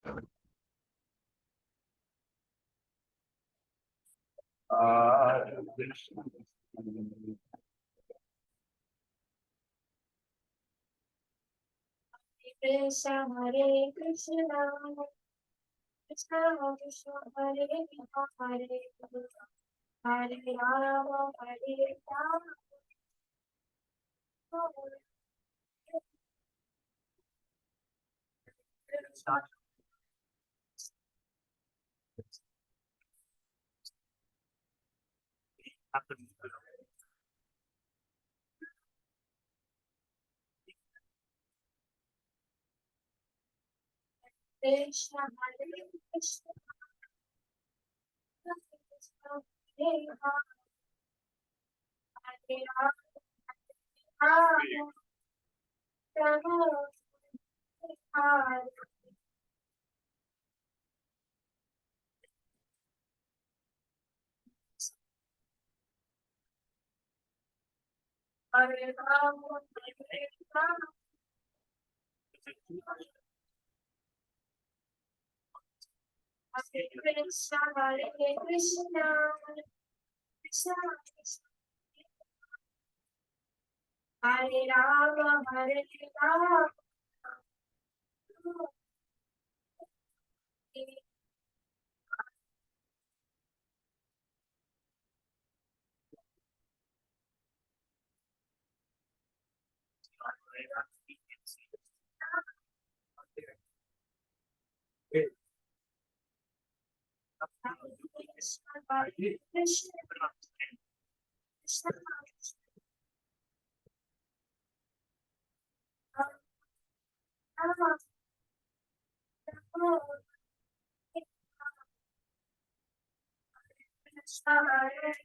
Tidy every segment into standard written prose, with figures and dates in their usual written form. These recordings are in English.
Krishna Hare Krishna Krishna Krishna Hare Hare Hare Rama Hare Rama Krishna Hare Krishna Krishna Hare Hare Rama Rama Hare Hare Rama Hare Rama Hare Krishna Hare Krishna Krishna Krishna Hare Rama Hare Rama Krishna Hare Krishna Krishna Rama Rama Krishna Hare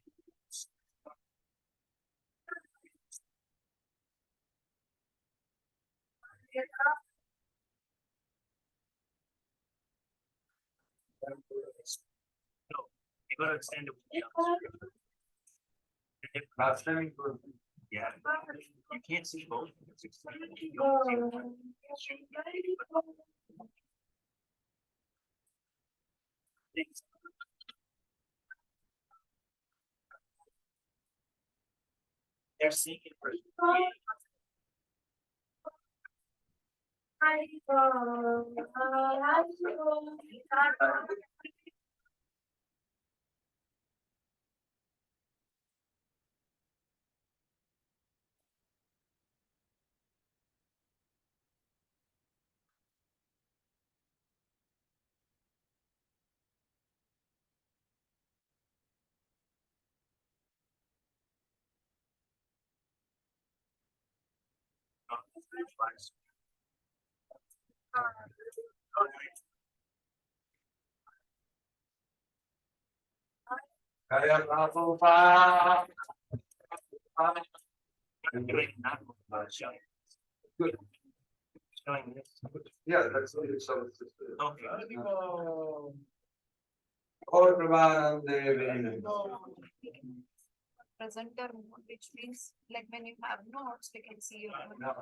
No, you gotta extend it. Yeah, you can't see both. They're seeing it first. I'm doing that showing. Good. Showing this. Yeah, that's what it's so. Okay. Presenter mode, which means like when you have notes, we can see your No.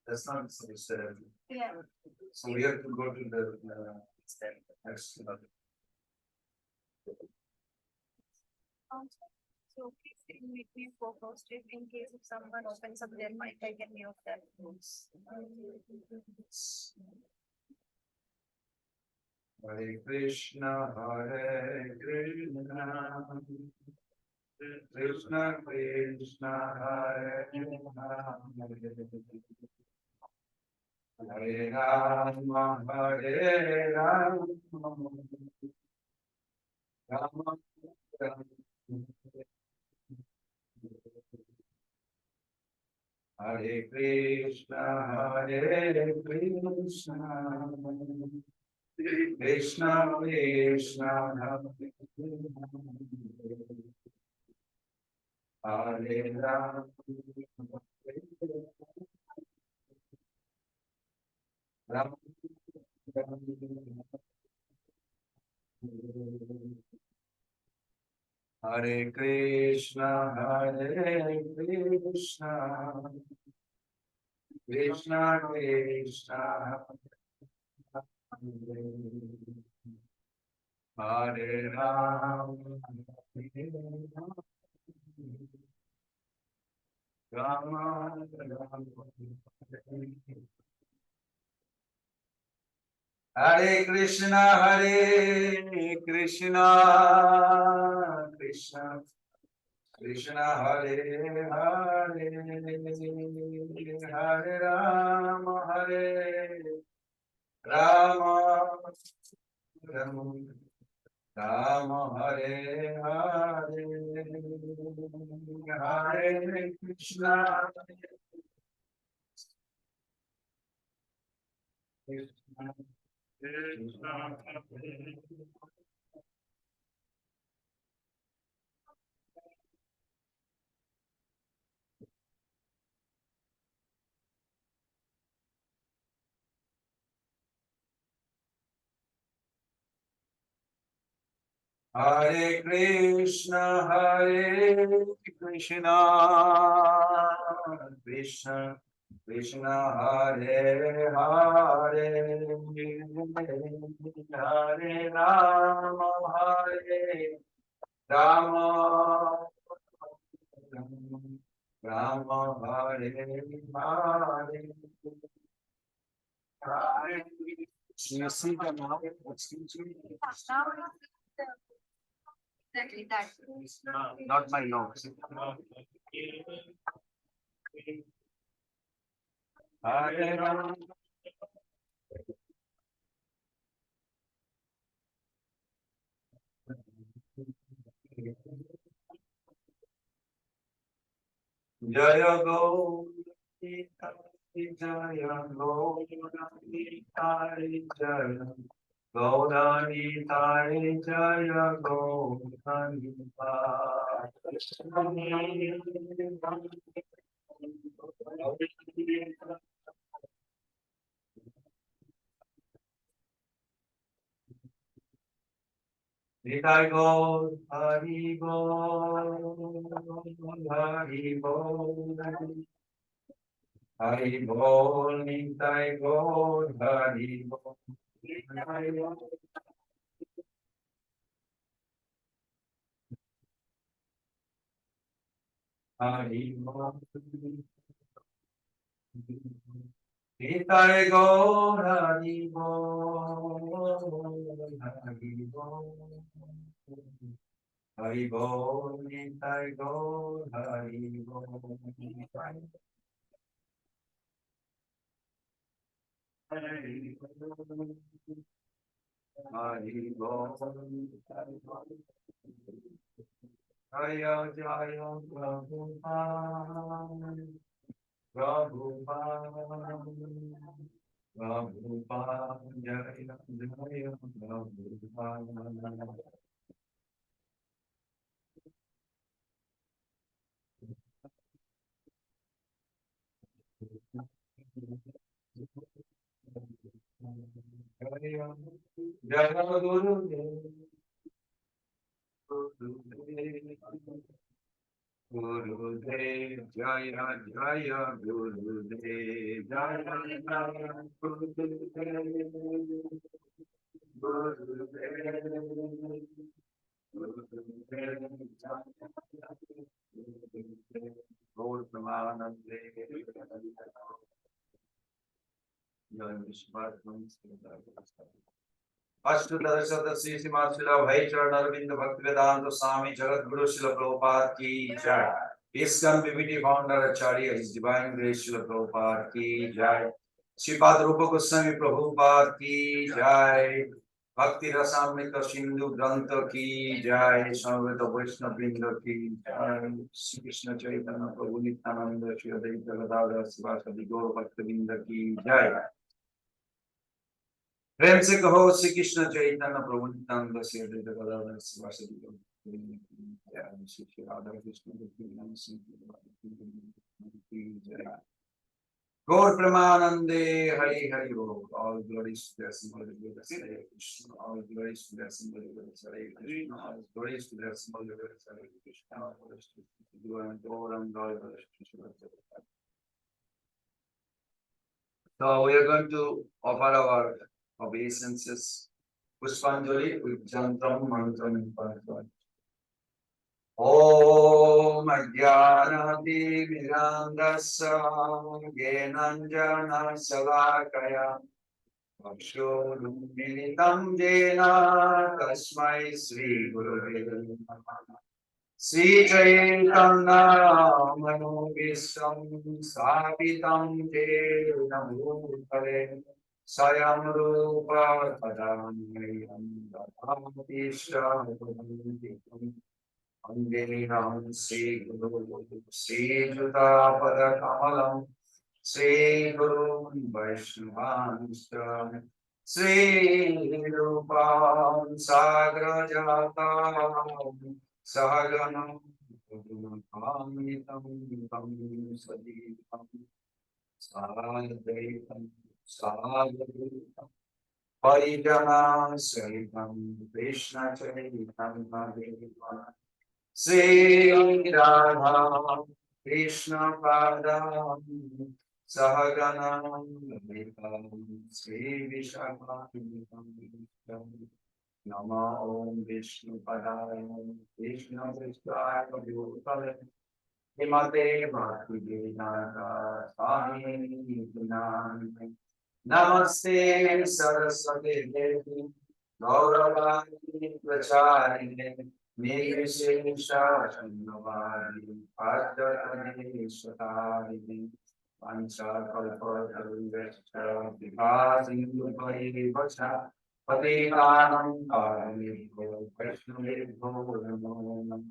That's not necessary. Yeah. So we have to go to the next. So please make me focused if in case if someone opens up their mic, I can mute that. Hare Krishna, Hare Krishna, Krishna Krishna, Hare Hare Rama, Hare Rama, Rama Hare Krishna, Hare Krishna, Krishna Krishna, Hare Rama, Rama Hare Krishna, Hare Krishna, Krishna Krishna, Hare Ram, Hare Rama, Hare Krishna, Krishna Krishna Hare Hare, Hare Rama, Rama Rama Hare Hare, Hare Krishna, Krishna Hare Krishna, Krishna Krishna Hare Hare, Hare Rama, Rama Rama Hare Hare. You see the now? Exactly that. Not my nose. Hare Rama. Jaya Gauri, Jaya Gauri, Jaya Gaurani Tare, Jaya Gaurani Nitai Gaur, Hari Gaur, Hari Gaur, Hari Bol, Nitai Gaur, Hari Bol, Hari Bol, Hari Bol, Nitai Gaur, Hari Bol, Hari Bol, Hari Bol, Nitai Gaur, Hari Bol, Hari Bol, Hari Bol, Jaya Jaya Prabhupada, Prabhupada, Prabhupada, Jaya Jaya Prabhupada. Jaya Jaya Gurudev, Gurudev, Jaya Jaya Gurudev, Jaya Jaya Gurudev, Gaur Pramanande, Ashtodarshata Sri Srimad Bhai Charanarvind Bhaktivedanta Swami Jagadguru Srila Prabhupada ki Jai. ISKCON BBT founder Acharya, His Divine Grace Srila Prabhupada ki Jai. Sripad Rupa Goswami Prabhupada ki Jai. Bhaktirasamrta Sindhu Nectar ki Jai. Samveta Vaishnava Vrinda ki Jai. Shri Krishna Chaitanya Prabhu Nityananda Shri Advaita Gadadhar Sivasadi Gaur Bhaktivinoda ki Jai. प्रेम से कहो श्री कृष्ण चैतन्य प्रभु नित्यानंद श्री अद्वैत गदाधर शिवासादि गौर श्री राधा कृष्ण जय गौर प्रेमानंदे हरि हरि बोल all glories to the symbol of the Hare Krishna all glories to the symbol of the Hare Krishna all glories to the symbol of the Hare Krishna all glories to the Guru and all so we are going to offer our obeisances. Pushpanjali with Jantram Mantram in Pancham. Om Ajnanati Mirandasa Genanjana Salakaya Vakshurumilitam Jena Tasmai Sri Gurave Namaha. Sri Chaitanya Manobhistam Savitam Jena Bhutale Sayam Rupa Padam Dadam Angelinam Sri Guru Sri Juta Pada Kamalam Sri Guru Vaishnavanshtam Sri Rupam Sagra Jatam Saganam Amitam Tam Sadipam Sadaitam Sadaitam Parijana Sahitam Krishna Chaitam Madhyavam Sri Radha Krishna Padam Sahaganam Vitam Sri Vishakam Nama Om Vishnu Padaya Vishnu Vishwaya Bhutale Himate Bhakti Vedanta Swami Vinam Namaste Saraswati Devi Gauravani Pracharine Nirvishesha Shannavari Padakane Svatari Pancha Kalpa Taruvesha Viva Sindhu Pai Vacha Patitanam Karani Vaishnave Namo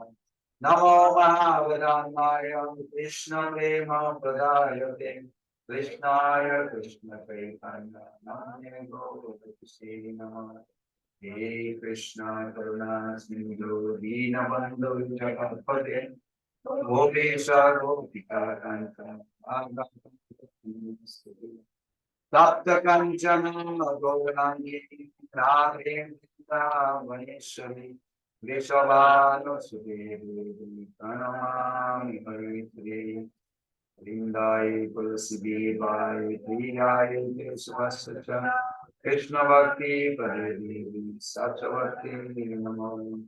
Namo Mahavadanyaya Krishna Prema Pradayate Krishnaya Krishna Chaitanya Namane Gauravaisi Namah He Krishna Karuna Sindhu Deenabandhu Jagatpate Gopesha Gopika Kanta Tapta Kanchana Gaurangi Radhe Vaneshwari Vrishabhanu Sudevi Pranamami Haritri Vrindai Tulsi Vai Priyai Kesavasacha Krishna Bhakti Paridevi Satavati Namo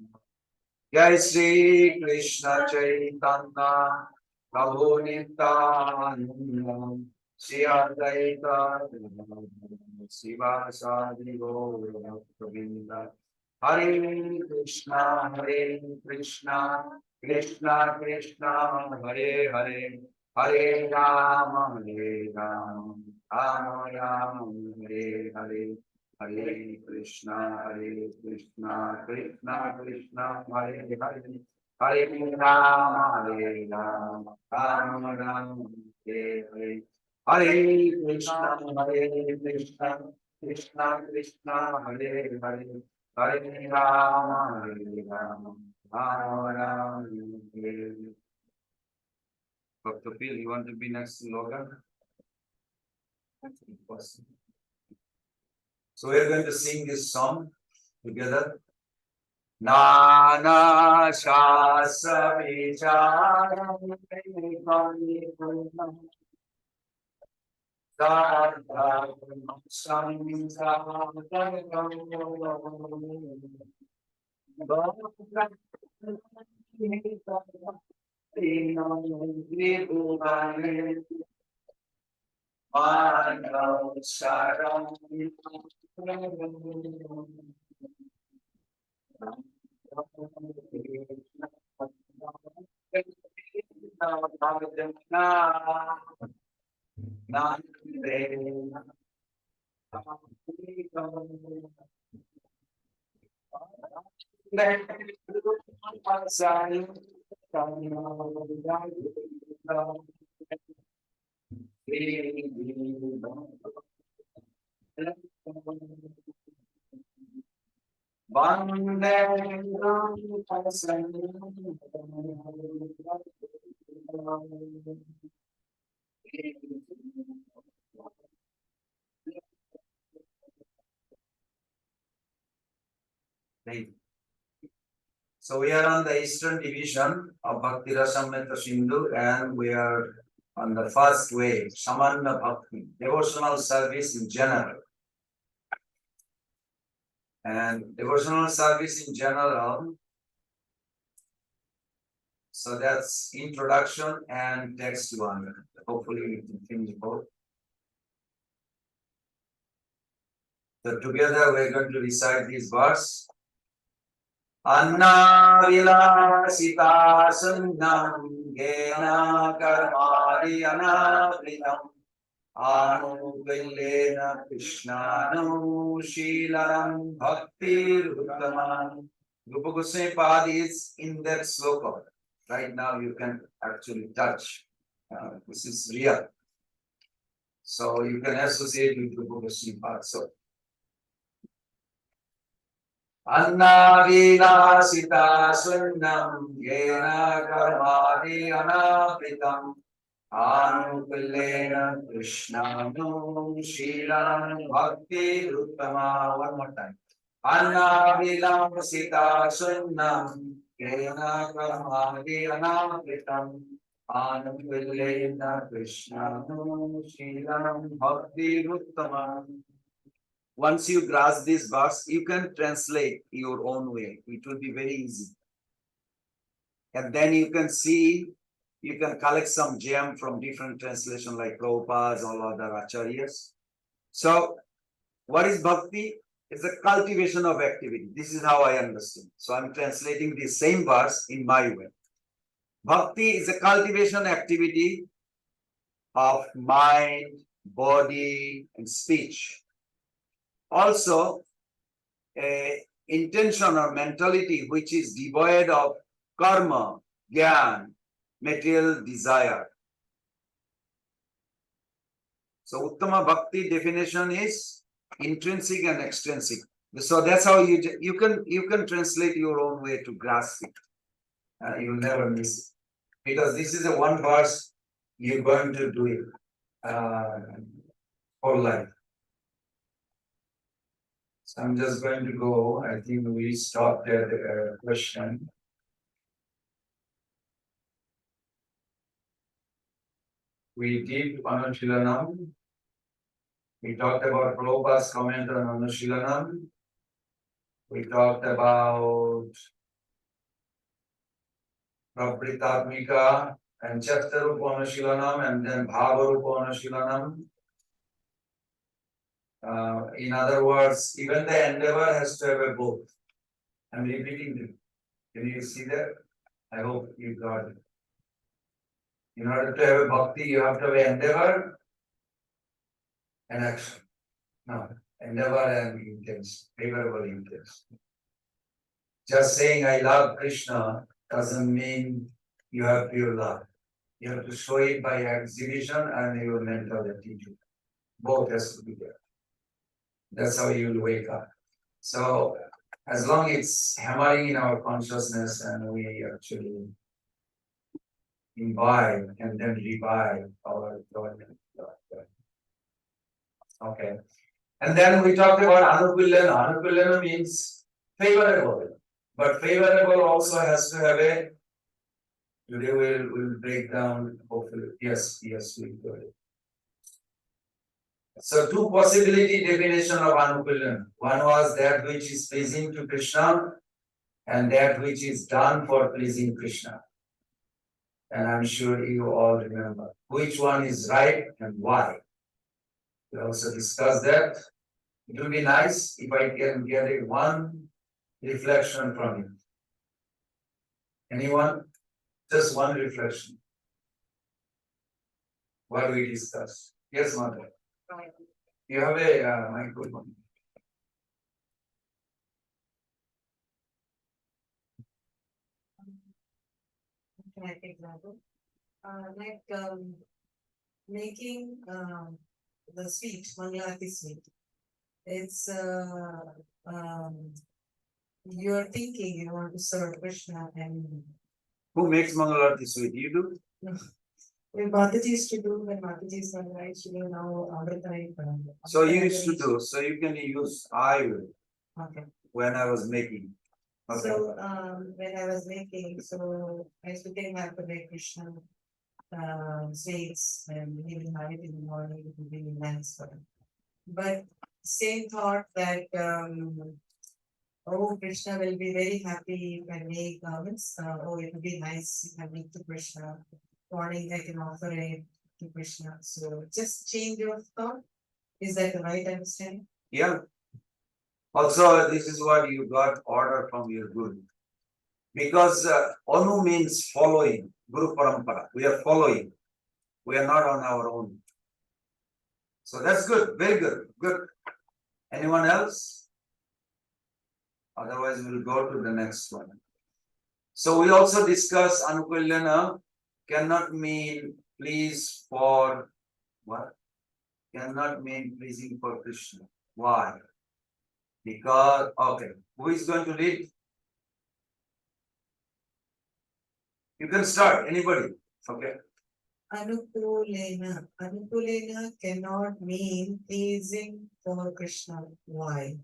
Jai Sri Krishna Chaitanya Prabhu Nityananda Shri Advaita Siva Sadi Gaura Govinda Hare Krishna Krishna Krishna Hare Hare Hare Rama Rama Hare Hare Hare Krishna Krishna Krishna Hare Hare Hare Rama Rama Hare Hare Hare Krishna Krishna Krishna Hare Hare Hare Rama Rama Rama Hare. Dr. Phil, you want to be next to Logan? So we are going to sing this song together. Nana Shasa Vicharam So we are on the Eastern Division of Bhaktirasamrta Sindhu, and we are on the first wave, Samanna Bhakti, devotional service in general. and devotional service in general. So that's introduction and text one. Hopefully we can finish both. So together we're going to recite this verse. Anna vilasita sunnam gena karmari anavritam Anupillena Krishnano Shilam Bhakti Ruttaman. Rupa Goswami Pad is in that sloka. Right now you can actually touch. This is real. So you can associate with Rupa Goswami Pad. So Anna Vilasita Sunnam Yena Karmadi Anapritam Anupillena Krishnano Shilam Bhakti Ruttama. One more time. Anna Vilasita Sunnam Yena Karmadi Anapritam Anupillena Krishnano Shilam Bhakti Ruttama. Once you grasp this verse, you can translate your own way. It will be very easy. And then you can see, you can collect some gem from different translation like Prabhupada's, all other acharyas. So, what is bhakti? It's a cultivation of activity. This is how I understand. So, I'm translating the same verse in my way. Bhakti is a cultivation activity of mind, body, and speech. Also, a intention or mentality which is devoid of karma, gyan, material desire. So Uttama Bhakti definition is intrinsic and extrinsic. So that's how you can translate your own way to grasp it. You will never miss it. Because this is the one verse you're going to do it whole life. So I'm just going to go. I think we stopped at the question. We did Anushilanam. We talked about Prabhupada's comment on Anushilanam. We talked about Prabhritatmika and Chattarupa Anushilanam and then Bhavarupa Anushilanam. In other words, even the endeavor has to have a both. I'm repeating it. Can you see that? I hope you got it. In order to have a bhakti, you have to have an endeavor and action. No, endeavor and intention, favorable intention. Just saying I love Krishna doesn't mean you have pure love. You have to show it by exhibition and your mental attitude. Both has to be there. That's how you will wake up. So as long as it's hammering in our consciousness and we actually imbibe and then revive our thought. Okay. And then we talked about Anupillana. Anupillana means favorable. But favorable also has to have a, today we'll break down, hopefully. Yes, we'll do it. So two possibility definition of Anupillana. One was that which is pleasing to Krishna and that which is done for pleasing Krishna. And I'm sure you all remember which one is right and why. We also discussed that. It will be nice if I can get a one reflection from you. Anyone? Just one reflection. What we discussed. Yes, Mother. You have a microphone. Can I take example? Making the sweet, Mangalati sweet. It's you're thinking you want to serve Krishna and Who makes Mangalarti sweet? You do? when Mataji used to do, when Mataji is not right, she will now Amrita. So you used to do. So you can use I will Okay. when I was making. Okay. So when I was making, so I used to think I have to make Krishna sweets and even have it in the morning, it would be really nice for them. But same thought that Oh, Krishna will be very happy if I make garments. Oh, it would be nice if I make to Krishna. Morning, I can offer it to Krishna. So just change your thought. Is that the right understanding? Yeah. Also, this is what you got order from your Guru. Because Anu means following, Guru Parampara. We are following. We are not on our own. So that's good, very good, good. Anyone else? Otherwise, we'll go to the next one. So we also discuss Anukulyana cannot mean please for what? Cannot mean pleasing for Krishna. Why? Because, okay, who is going to read? You can start, anybody. Okay. Anukulena. Anukulena cannot mean pleasing for Krishna. Why?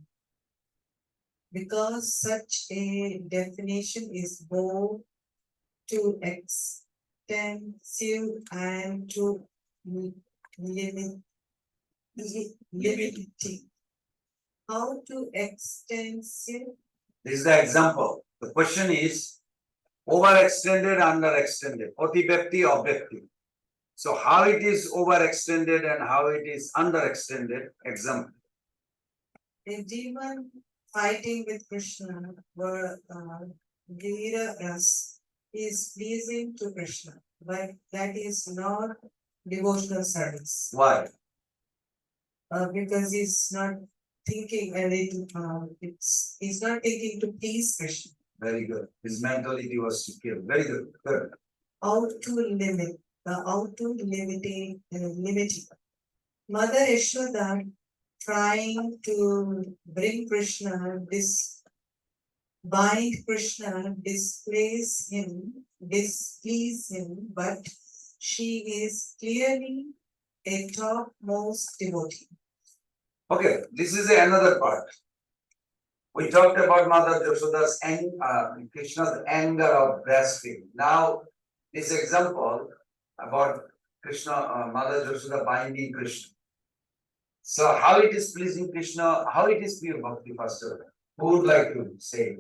Because such a definition is both too extensive and too limiting. How to extensive? This is the example. The question is overextended, underextended, otibhakti, objective. So how it is overextended and how it is underextended? Example. A demon fighting with Krishna were Veera Ras is pleasing to Krishna, but that is not devotional service. Why? Because he's not thinking he's not thinking to please Krishna. Very good. His mentality was to kill. Very good. Good. How to limit, how to limiting. Mother Yashoda trying to bring Krishna, bind Krishna, displease him, but she is clearly a topmost devotee. Okay, this is another part. We talked about Mother Yashoda's Krishna's anger of breastfeeding. Now, this example about Krishna, Mother Yashoda binding Krishna. So, how it is pleasing Krishna, how it is pure bhakti first of all? Who would like to say?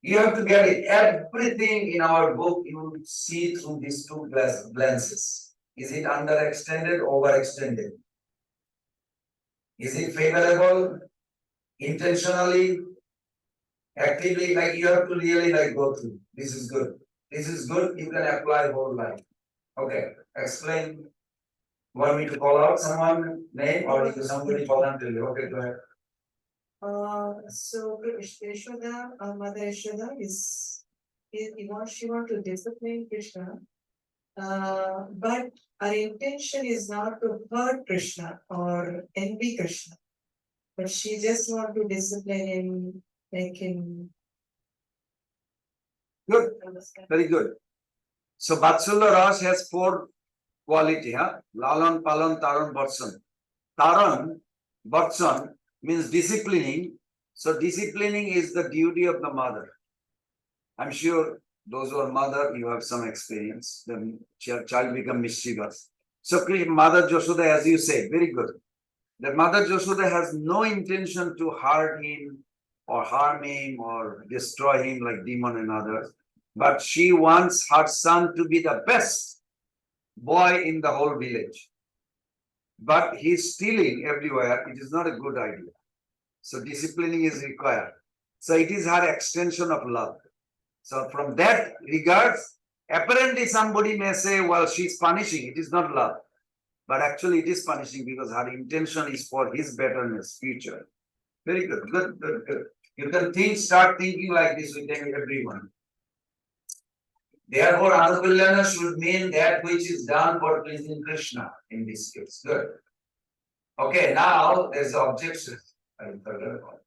You have to get it. Everything in our book you will see through these two glances. Is it underextended, overextended? Is it favorable, intentionally, actively? Like you have to really go through. This is good. This is good. You can apply whole life. Okay, explain. Want me to call out someone name or is somebody voluntarily? Okay, go ahead. So Yashoda, Mother Yashoda she want to discipline Krishna, but our intention is not to hurt Krishna or envy Krishna, but she just want to discipline him, make him Good, understand. very good. So Vatsalya Ras has four quality, huh? Lalan, Palan, Taran, Vatsan. Taran, Vatsan means disciplining. So disciplining is the duty of the mother. I'm sure those who are mother, you have some experience. The child become mischievous. So Mother Yashoda, as you say, very good. The Mother Yashoda has no intention to hurt him or harm him or destroy him like demon and others. But she wants her son to be the best boy in the whole village. But he's stealing everywhere. It is not a good idea. So disciplining is required. So it is her extension of love. So from that regards, apparently somebody may say, well, she's punishing. It is not love. But actually it is punishing because her intention is for his betterness, future. Very good, good, good, good. You can start thinking like this with everyone. Therefore, Anukulyana should mean that which is done for pleasing Krishna in this case. Good. Okay, now there's the objection. I forgot about it.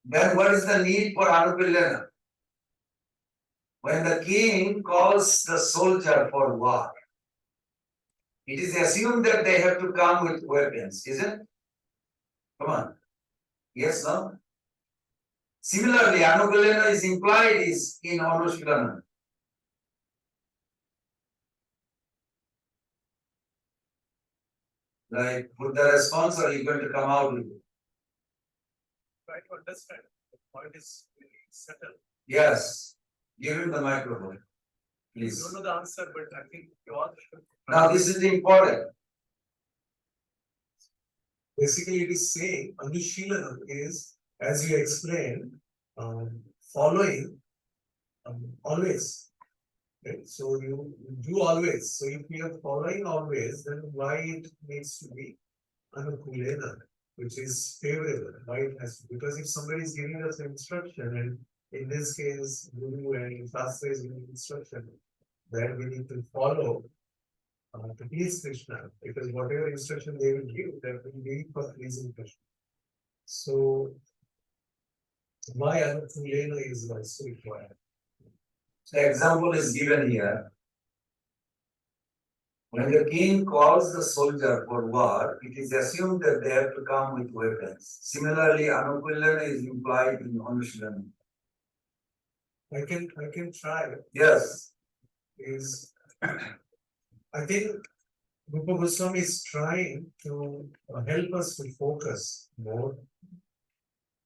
Then what is the need for Anukulyana? When the king calls the soldier for war, it is assumed that they have to come with weapons, isn't it? Come on. Yes, no? Similarly, Anukulyana is implied is in Anushilana. Like, put the response or you're going to come out with it? try to understand. The point is really subtle. Yes, give him the microphone, You please. don't know the answer, but I think you all should. Now, this is important. Basically, it is saying Anushilana is, as you explained, following always. Right? So you do always. So if you are following always, then why it needs to be Anukulena, which is favorable? Why it has to? Because if somebody is giving us an instruction, and in this case, Guru and Shastra is giving instruction, then we need to follow to please Krishna, because whatever instruction they will give, that will be for pleasing Krishna. So why Anukulena is also required? The example is given here. When the king calls the soldier for war, it is assumed that they have to come with weapons. Similarly, Anukulana is implied in Anushilana. I can try. Yes, Is I think Rupa Goswami is trying to help us to focus more,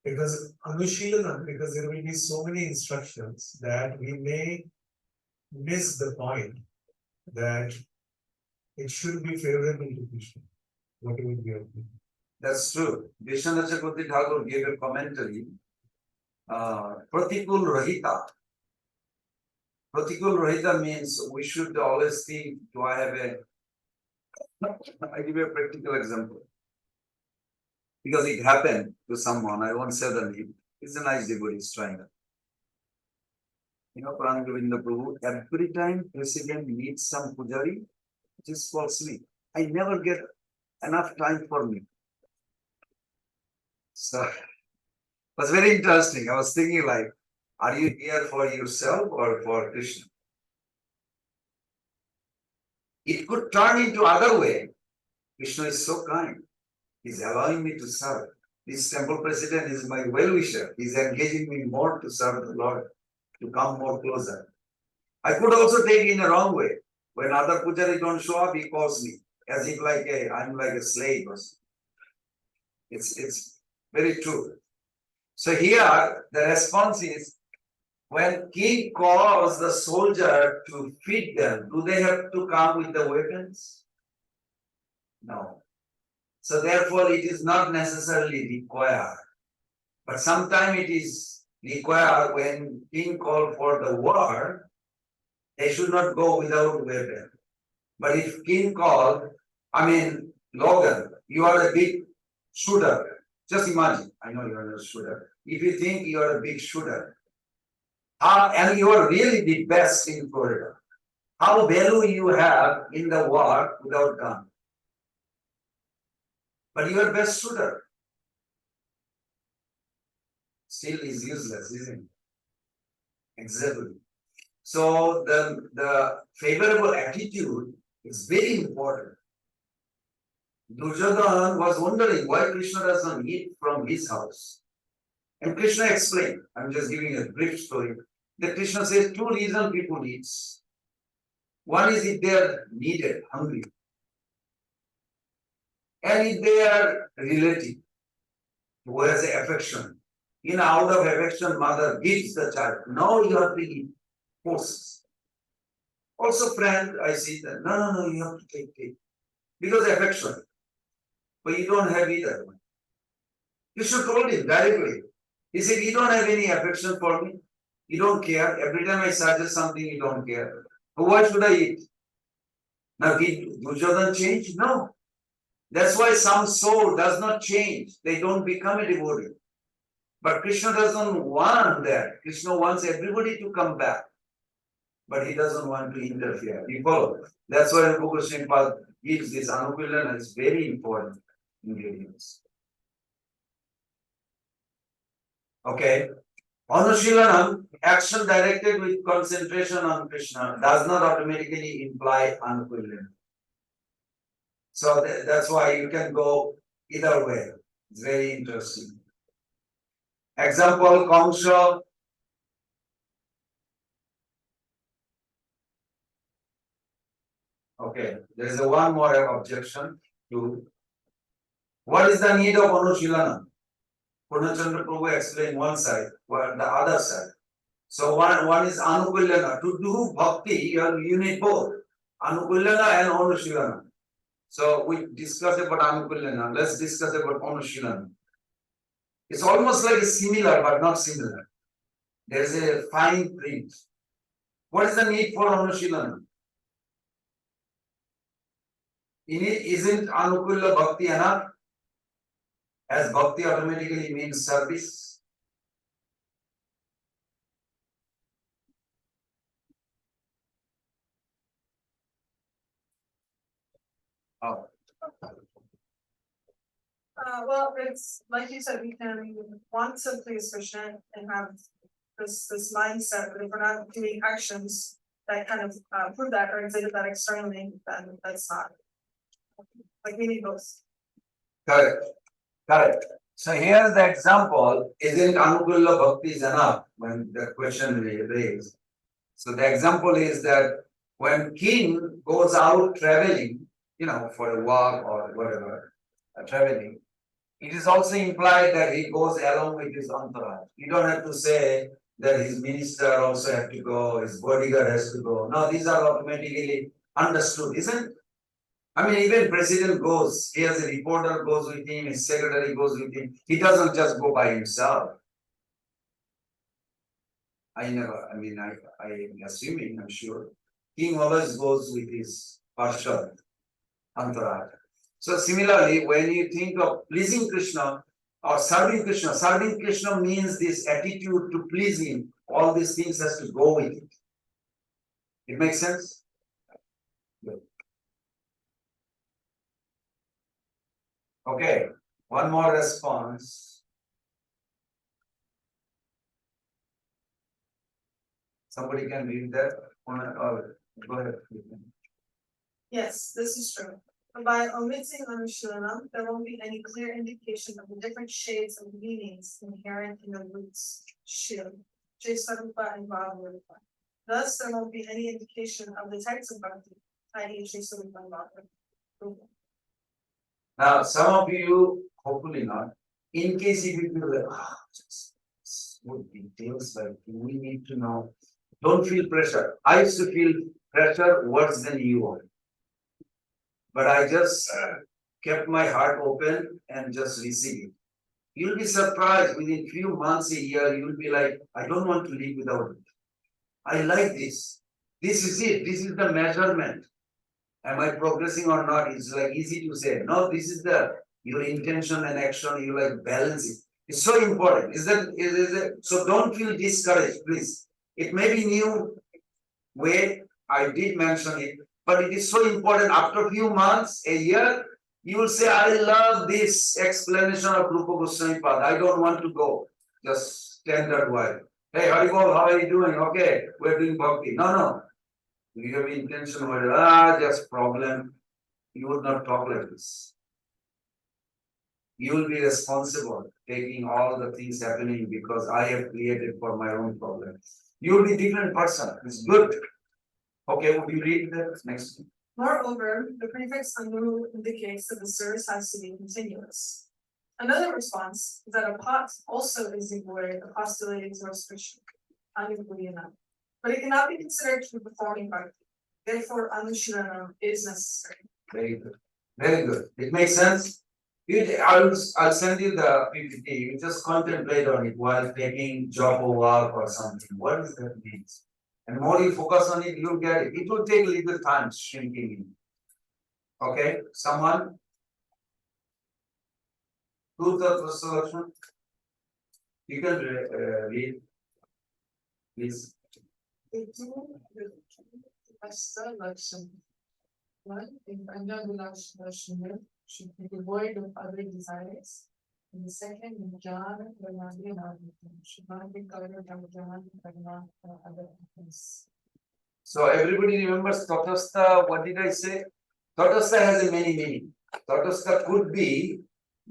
because Anushilana, because there will be so many instructions that we may miss the point that it should be favorable to Krishna. What will be your opinion? that's true. Vishwanath Chakravarti Thakur gave a commentary. Pratikul Rahita. Pratikul Rahita means we should always think, do I have a I give you a practical example. Because it happened to someone, I won't say the name. It's a nice devotee, he's trying it. You know, Pran Govinda Prabhu, every time president meets some pujari, just fall asleep. I never get enough time for me. So it was very interesting. I was thinking like, are you here for yourself or for Krishna? It could turn into other way. Krishna is so kind. He's allowing me to serve. This temple president is my well-wisher. He's engaging me more to serve the Lord, to come more closer. I could also take it in a wrong way. When other pujari don't show up, he calls me as if like I'm like a slave or something. It's very true. So here the response is, when king calls the soldier to feed them, do they have to come with the weapons? No. So therefore it is not necessarily required. But sometimes it is required when king called for the war, they should not go without weapon. But if king called, Logan, you are a big shooter. Just imagine, I know you are a shooter. If you think you are a big shooter, and you are really the best in Florida, how value you have in the war without gun? But you are best shooter. Still is useless, isn't it? Exactly. So the favorable attitude is very important. Duryodhana was wondering why Krishna doesn't eat from his house. And Krishna explained, I'm just giving a brief story, that Krishna says two reasons people eat. One is if they are needed, hungry. And if they are relative, who has affection. Out of affection, mother gives the child. Now you have to eat. Forces. Also, friend, I see that. No, you have to take. Because affection. But you don't have either one. You should told him directly. He said, you don't have any affection for me. You don't care. Every time I suggest something, you don't care. So why should I eat? Now, did Duryodhana change? No. That's why some soul does not change. They don't become a devotee. But Krishna doesn't want that. Krishna wants everybody to come back. But he doesn't want to interfere. You follow? That's why Rupa Goswami gives this Anukulana. It's very important ingredients. Okay. Anushilanam, action directed with concentration on Krishna, does not automatically imply Anukulana. So that's why you can go either way. It's very interesting. Example, Kamsa. Okay, there is one more objection to what is the need of Anushilana? Purnachandra Prabhu explained one side, one the other side. So one is Anukulyana. To do bhakti, you need both Anukulyana and Anushilana. So we discuss about Anukulyana. Let's discuss about Anushilana. It's almost like similar, but not similar. There is a fine print. What is the need for Anushilana? Isn't Anukulla Bhakti enough? As Bhakti automatically means service. Oh. Well, it's like you said, we can want to please Krishna and have this mindset, but if we're not doing actions that kind of prove that or exhibit that externally, then that's not. Like we need both. Correct. Correct. So here's the example. Isn't Anukulla Bhakti is enough when the question is raised? So the example is that when king goes out traveling, for a walk or whatever, traveling, it is also implied that he goes along with his entourage. You don't have to say that his minister also have to go, his bodyguard has to go. No, these are automatically understood, isn't it? I mean, even president goes, he has a reporter goes with him, his secretary goes with him. He doesn't just go by himself. I'm assuming, I'm sure. King always goes with his partial entourage. So similarly, when you think of pleasing Krishna or serving Krishna means this attitude to please him. All these things has to go with it. It makes sense? Good. Okay, one more response. Somebody can read that? Or go ahead. Yes, this is true. By omitting Anushilana, there won't be any clear indication of the different shades of meanings inherent in the roots Shil, Jesarupa, and Bhavarupa. Thus, there won't be any indication of the types of bhakti, i.e. Jesarupa and Bhavarupa. Now, some of you, hopefully not, in case if you feel like, just good details, like we need to know, don't feel pressure. I used to feel pressure worse than you are. But I just kept my heart open and just received it. You'll be surprised within few months, a year, you'll be like, I don't want to live without it. I like this. This is it. This is the measurement. Am I progressing or not? It's like easy to say. No, this is your intention and action. You like balance it. It's so important. Is it? So don't feel discouraged, please. It may be new way. I did mention it, but it is so important. After a few months, a year, you will say, I love this explanation of Rupa Goswami Pad. I don't want to go. Just stand that while. Hey, Haribol, how are you doing? Okay, we're doing bhakti. No. You have intention of just problem. You would not talk like this. You will be responsible taking all the things happening because I have created for my own problem. You will be different person. It's good. Okay, would you read that next? Moreover, the prefix anu indicates that the service has to be continuous. Another response is that a pot also is the word apostolated to Krishna, Anukulyana, but it cannot be considered to be performing bhakti. Therefore, Anushilana is necessary. Very good. Very good. It makes sense? I'll send you the PPT. You just contemplate on it while taking job or work or something. What does that mean? And more you focus on it, you'll get it. It will take a little time shrinking in. Okay, someone? Who's the first selection? You can read, please. One, in Pandavulashna should be devoid of other desires. And the second, in Jnana, should not be covered by Jnana, but not other things. So everybody remembers Tatastha, what did I say? Tatastha has a many meaning. Tatastha could be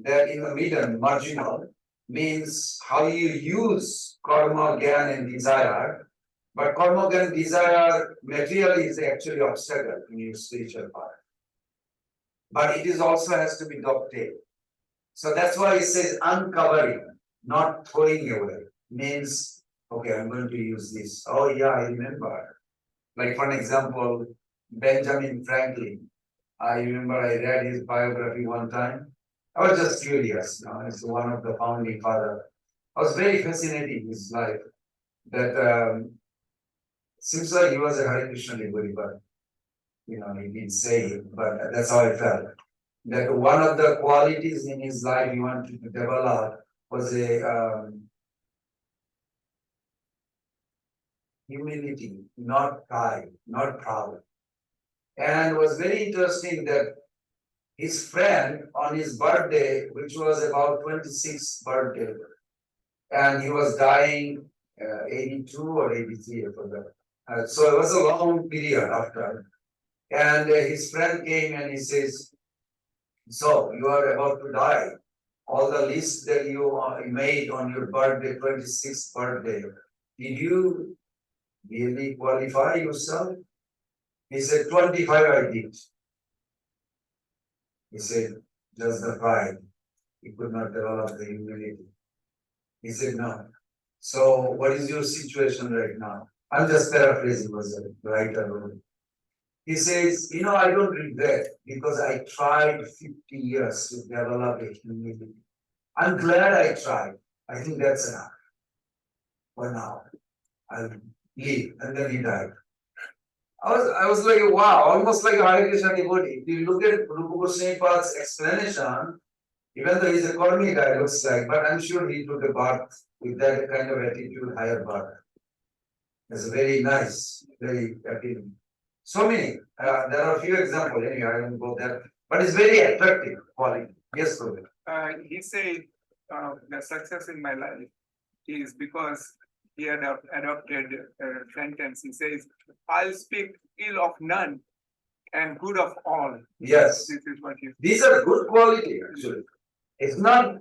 that in the middle, marginal, means how you use karma, gyan and desire. But karma, gyan, desire, material is actually obstacle in your spiritual path. But it is also has to be dovetailed. So that's why it says uncovering. not throwing away. Means, okay, I'm going to use this. Oh yeah, I remember. Like for an example, Benjamin Franklin. I remember I read his biography one time. I was just curious, he's one of the founding father. I was very fascinated with his life. That seems like he was a Hare Krishna devotee, but he didn't say it, but that's how I felt. That one of the qualities in his life he wanted to develop was a humility, not pride, not proud. And it was very interesting that his friend on his birthday, which was about 26th birthday, and he was dying 82 or 83, I forgot. So it was a long period after. And his friend came and he says, so you are about to die. All the lists that you made on your birthday, 26th birthday, did you really qualify yourself? He said, 25 I did. He said, just the pride. He could not develop the humility. He said, no. So what is your situation right now? I'm just paraphrasing was the writer wrote. He says, I don't regret because I tried 50 years to develop a humility. I'm glad I tried. I think that's enough. For now, I'll leave. And then he died. I was like, wow, almost like a Hare Krishna devotee. If you look at Rupa Goswami Pad's explanation, even though he's a Karmi guy, looks like, but I'm sure he took a birth with that kind of attitude, higher birth. It's very nice, very appealing. So many, there are a few examples, anyway, I won't go there, but it's very attractive quality. Yes, Rohit. He said, the success in my life is because he had adopted a sentence. He says, I'll speak ill of none and good of all. Yes, This is what he these are good quality actually. It's not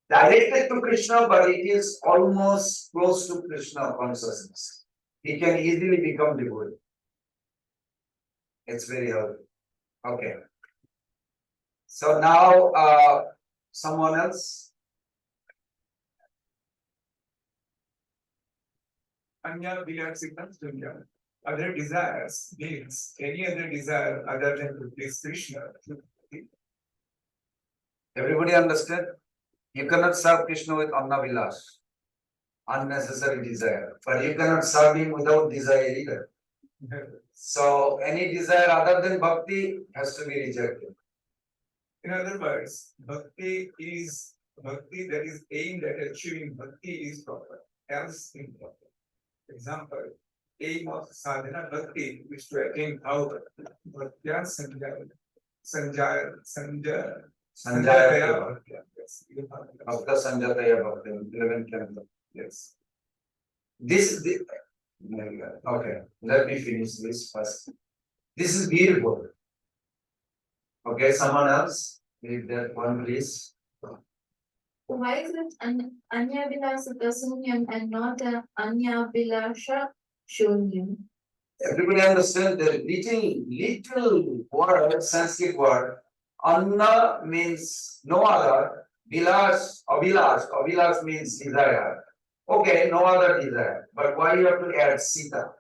directed to Krishna, but it is almost close to Krishna consciousness. He can easily become devotee. It's very helpful. Okay. So now, someone else. Anya Vilasikam Dunya. Other desires means any other desire other than to please Krishna. Everybody understand? You cannot serve Krishna with Anna Vilas, unnecessary desire. But you cannot serve him without desire either. So any desire other than bhakti has to be rejected. In other words, bhakti that is aimed at achieving bhakti is proper, else improper. Example, aim of sadhana bhakti is to attain power. Bhaktya Sanjaya Bhaktya. Yes. Bhakta Sanjataya Bhakti, 11th canto. Yes. This is the okay. Let me finish this first. This is beautiful. Okay, someone else, leave that one, please. Why is it Anyavilasata Sunyam and not Anyavilasha Shunyam? Everybody understand the little word, Sanskrit word. Anna means no other. Avilash means desire. Okay, no other desire. But why you have to add Sita?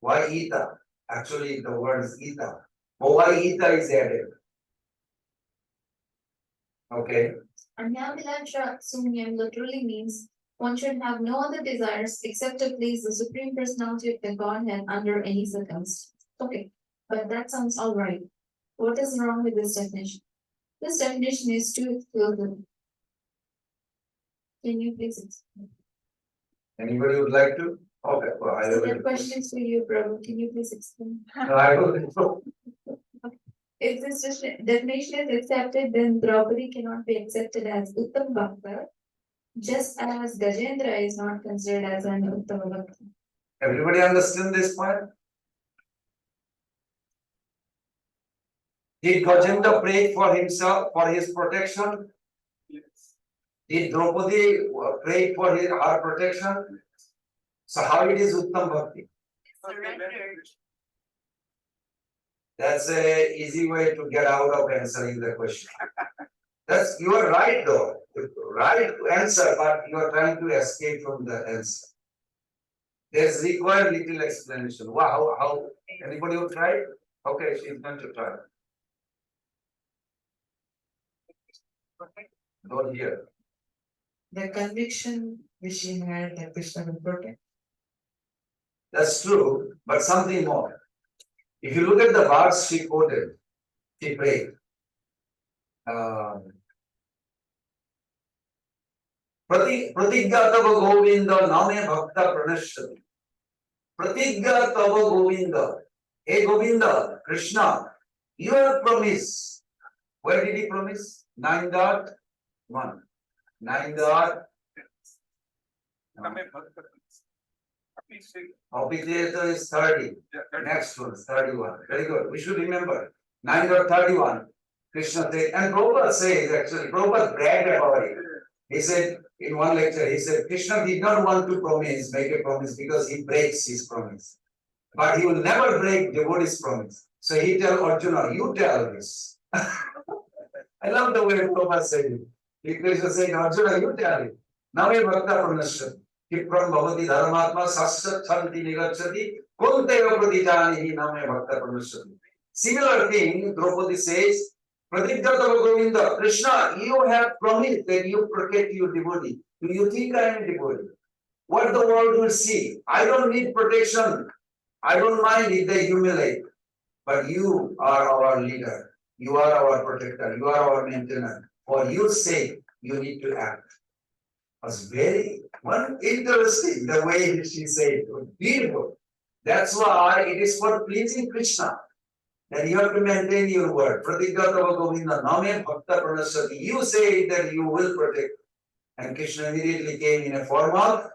Why Ita? Actually, the word is Ita. But why Ita is added? Okay. Anyavilasha Sunyam literally means one should have no other desires except to please the Supreme Personality of the Godhead under any circumstance. Okay, but that sounds all right. What is wrong with this definition? This definition is too exclusive. Can you please explain? Anybody would like to? Okay, well, I So will. the questions for you, Prabhu. Can you please explain? No, I will. If this definition is accepted, then Draupadi cannot be accepted as Uttam Bhakta, just as Gajendra is not considered as an Uttama Bhakta. Everybody understand this point? Did Gajendra pray for himself, for his protection? Yes. Did Draupadi pray for her protection? So how it is Uttam Bhakti? Surrendered. That's a easy way to get out of answering the question. That's, you are right though, right answer, but you are trying to escape from the answer. There's required little explanation. Wow, how, anybody will try? Okay, she's going to try. Don't hear. The conviction which he had that Krishna will protect. That's true, but something more. If you look at the verse she quoted, she prayed. प्रतिज्ञा तव गोविंद नामे भक्त प्रणश्यति प्रतिज्ञा तव गोविंद हे Govind Krishna your promise, where did he promise? 9.1 9. Obiteto is 30. Next one, 31. Very good. We should remember. 9.31. Krishna said, and Prabhupada says actually, Prabhupada bragged about it. He said in one lecture, he said, Krishna did not want to promise, make a promise because he breaks his promise. But he will never break devotee's promise. So he tell Arjuna, you tell this. I love the way Prabhupada said it. He Krishna said, Arjuna, you tell it. Now we bhakta pranashya. Kipram bhavati dharmatma sasat chanti nigachati kunteva pradijani name bhakta pranashya. Similar thing, Draupadi says, Pradiptatava Govinda, Krishna, you have promised that you protect your devotee. Do you think I am a devotee? What the world will see? I don't need protection. I don't mind if they humiliate. But you are our leader. You are our protector. You are our maintainer. For your sake, you need to act. It was very interesting the way she said it. Beautiful. That's why it is for pleasing Krishna. Then you have to maintain your word. Pratigata Govinda Name Bhakta Pranasati. You say that you will protect. And Krishna immediately came in a form of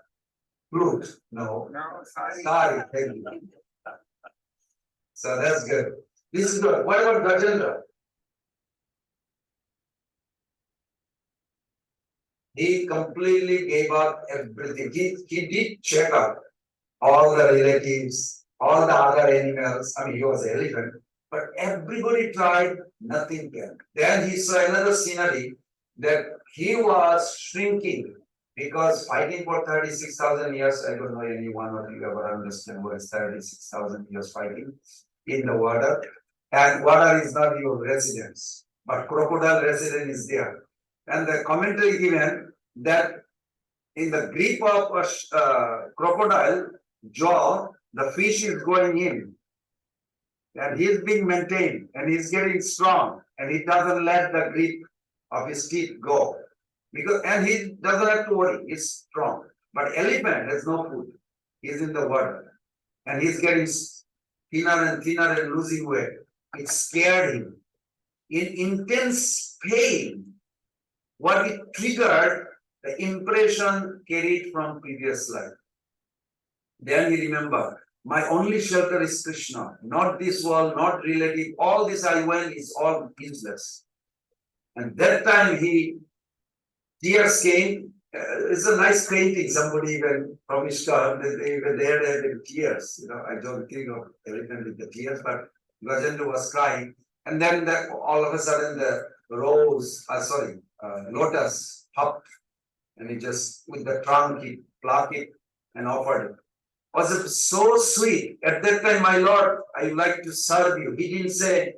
fruit. No. Sorry. Thank you. So that's good. This is good. What about Gajendra? He completely gave up everything. He did check up all the relatives, all the other animals. I mean, he was an elephant. But everybody tried, nothing came. Then he saw another scenery that he was shrinking because fighting for 36,000 years. I don't know anyone of you ever understand what is 36,000 years fighting in the water. And water is not your residence, but crocodile residence is there. And the commentary given that in the grip of a crocodile jaw, the fish is going in. And he is being maintained and he's getting strong and he doesn't let the grip of his teeth go. Because and he doesn't have to worry, he's strong. But elephant has no food. He's in the water. And he's getting thinner and thinner and losing weight. It scared him. In intense pain, what it triggered, the impression carried from previous life. Then he remembered, my only shelter is Krishna, not this world, not relative. All this I went is all useless. And that time tears came. It's a nice painting. Somebody even from Ishtar, they were there with tears. You know, I don't think of elephant with the tears, but Gajendra was crying. And then all of a sudden the lotus hopped, and he just with the trunk he plucked it and offered it. Was it so sweet? At that time, my Lord, I would like to serve you. He didn't say,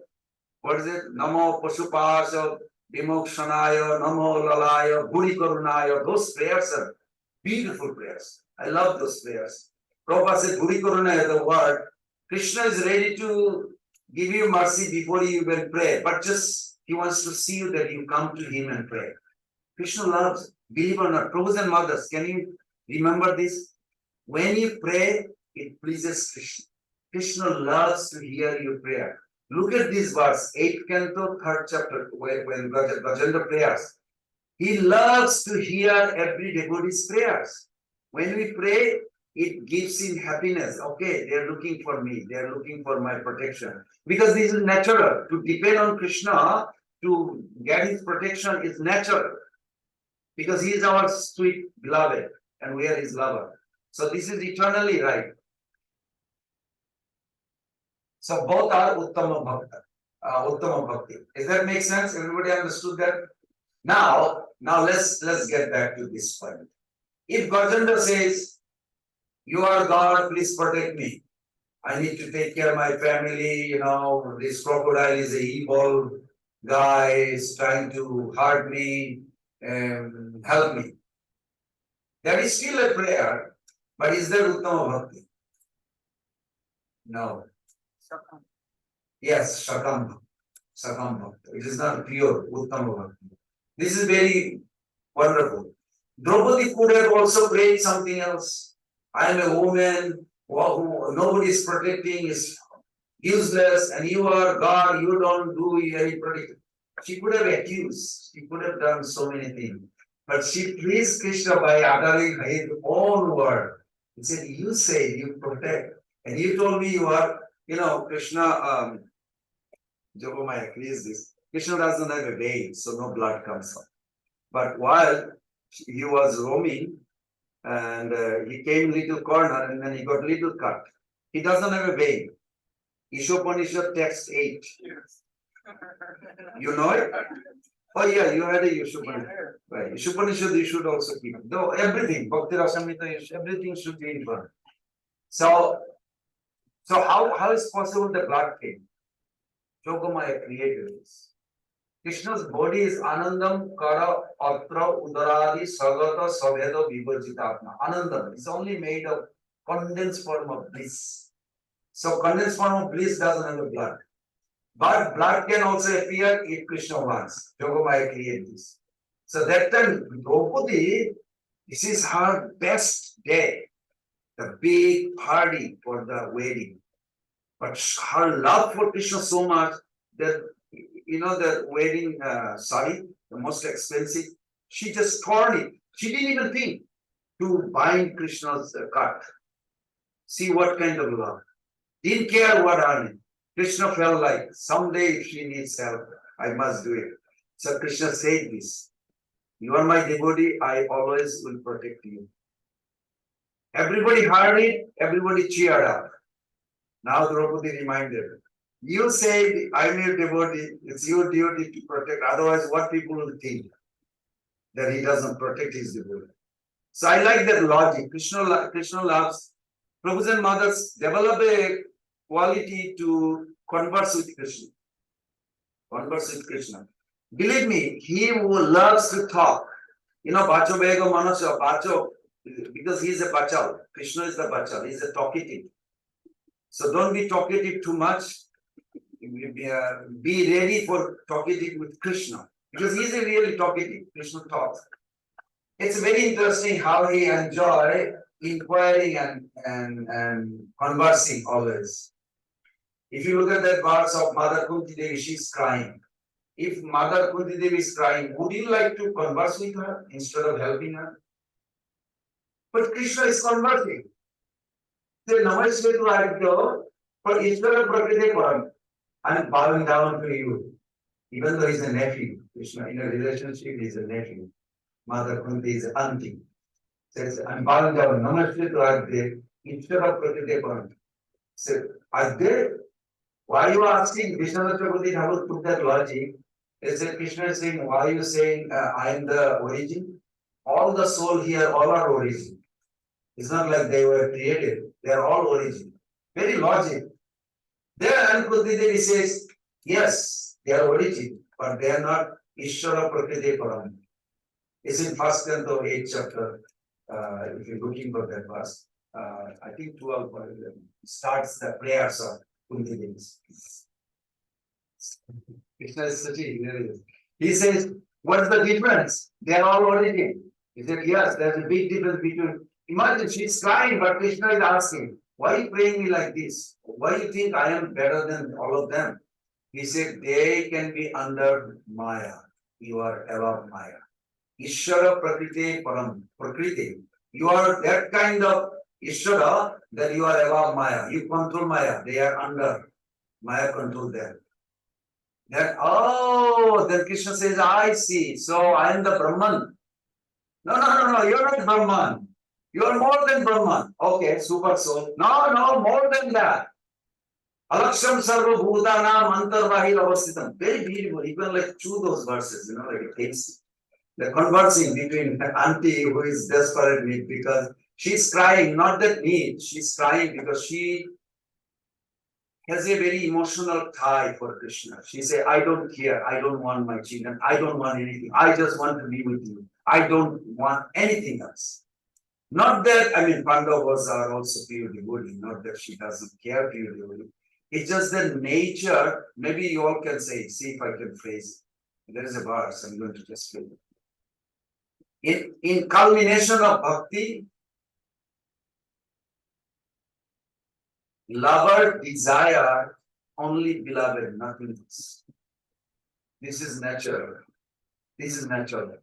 what is it? Namo Pashupasha, Vimokshanaya, Namo Lalaya, Bhuri Karunaya. Those prayers are beautiful prayers. I love those prayers. Prabhupada said, Bhuri Karunaya, the word. Krishna is ready to give you mercy before you even pray, but just he wants to see you that you come to him and pray. Krishna loves, believe or not, brothers and mothers, can you remember this? When you pray, it pleases Krishna. Krishna loves to hear your prayer. Look at this verse, 8th canto, 3rd chapter, when Gajendra prayers. He loves to hear every devotee's prayers. When we pray, it gives him happiness. Okay, they are looking for me. They are looking for my protection. Because this is natural. To depend on Krishna, to get his protection is natural. Because he is our sweet beloved and we are his lover. So this is eternally right. So both are Uttama Bhakti. Does that make sense? Everybody understood that? Now let's get back to this point. If Gajendra says, "You are God, please protect me. I need to take care of my family, this crocodile is a evil guy, is trying to hurt me, and help me." That is still a prayer, but is there Uttama Bhakti? No. Yes, Shakam Bhakti. It is not pure Uttama Bhakti. This is very wonderful. Draupadi could have also prayed something else. I am a woman who nobody is protecting, is useless, and you are God, you don't do any protection. She could have accused, she could have done so many things. But she pleased Krishna by uttering her own word. He said, "You say you protect, and you told me you are, Krishna, Jogomaya agrees this. Krishna doesn't have a vein, so no blood comes out. But while he was roaming, and he came little corner, and then he got little cut. He doesn't have a vein. Ishopanishad text 8. You know it? Oh yeah, you had a Ishopanishad. Right. Ishopanishad you should also keep. Though everything, Bhaktirasamrta, everything should be in front. So how is possible the blood came? Yogamaya created this. Krishna's body is Anandam Kara Atra Udaradi Sagata Saveda Vibhajitatma. Anandam is only made of condensed form of bliss. So condensed form of bliss doesn't have a blood. But blood can also appear if Krishna wants. Yogamaya created this. So that time, Draupadi, this is her best day. The big party for the wedding. But her love for Krishna so much that, the wedding sari, the most expensive, she just torn it. She didn't even think to bind Krishna's cut. See what kind of love. Didn't care what earning. Krishna felt like someday if she needs help, I must do it. So Krishna said this, "You are my devotee, I always will protect you." Everybody heard it, everybody cheered up. Now Draupadi reminded, "You say I'm your devotee, it's your duty to protect, otherwise what people will think? That he doesn't protect his devotee." So I like that logic. Krishna loves, Prabhus and mothers develop a quality to converse with Krishna. Converse with Krishna. Believe me, he who loves to talk, Bacho Bego Manasya, Bacho, because he is a Bachal. Krishna is the Bachal, he is a talkative. So don't be talkative too much. Be ready for talkative with Krishna. Because he is a really talkative. Krishna talks. It's very interesting how he enjoys inquiring and conversing always. If you look at that verse of Mother Kunti Devi, she's crying. If Mother Kunti Devi is crying, would you like to converse with her instead of helping her? But Krishna is conversing. Say, "Namaste to Aditya, but Ishvara Prakriti Param. I am bowing down to you." Even though he's a nephew, Krishna in a relationship is a nephew. Mother Kunti is auntie. Says, "I'm bowing down, Namaste to Aditya, Ishvara Prakriti Param." Say, "Aditya, why are you asking?" Krishna Chakravarti Thakur took that logic. They said, Krishna is saying, "Why are you saying I am the origin?" All the soul here, all are origin. It's not like they were created. They are all origin. Very logic. Then Kunti Devi says, yes, they are origin, but they are not Ishvara Prakriti Param. It's in first canto, 8th chapter. If you're looking for that verse, I think 12 or 11 starts the prayers of Kunti Devi. Krishna is such a hilarious. He says, "What's the difference? They are all origin." He said, "Yes, there's a big difference between." Imagine she's crying, but Krishna is asking, "Why are you praying me like this? Why do you think I am better than all of them?" He said, "They can be under Maya. You are above Maya. Ishvara Prakriti Param. Prakriti. You are that kind of Ishvara that you are above Maya. You control Maya. They are under. Maya control them." Then, then Krishna says, "I see. So I am the Brahman." No, you're not Brahman. You are more than Brahman. Okay, super soul. No, more than that. Alaksham Sarva Bhutanam Antarvahir Avasthitam. Very beautiful. You can like chew those verses, like it takes. the conversing between auntie who is desperate need because she's crying, not that need, she's crying because she has a very emotional tie for Krishna. She say, I don't care, I don't want my children, I don't want anything, I just want to be with you. I don't want anything else. Not that, I mean, Pandavas are also pure devotee, not that she doesn't care pure devotee. It's just the nature, maybe you all can say, see if I can phrase it. There is a verse, I'm going to just read it. In culmination of bhakti, lover desire only beloved, nothing else. This is natural. This is natural.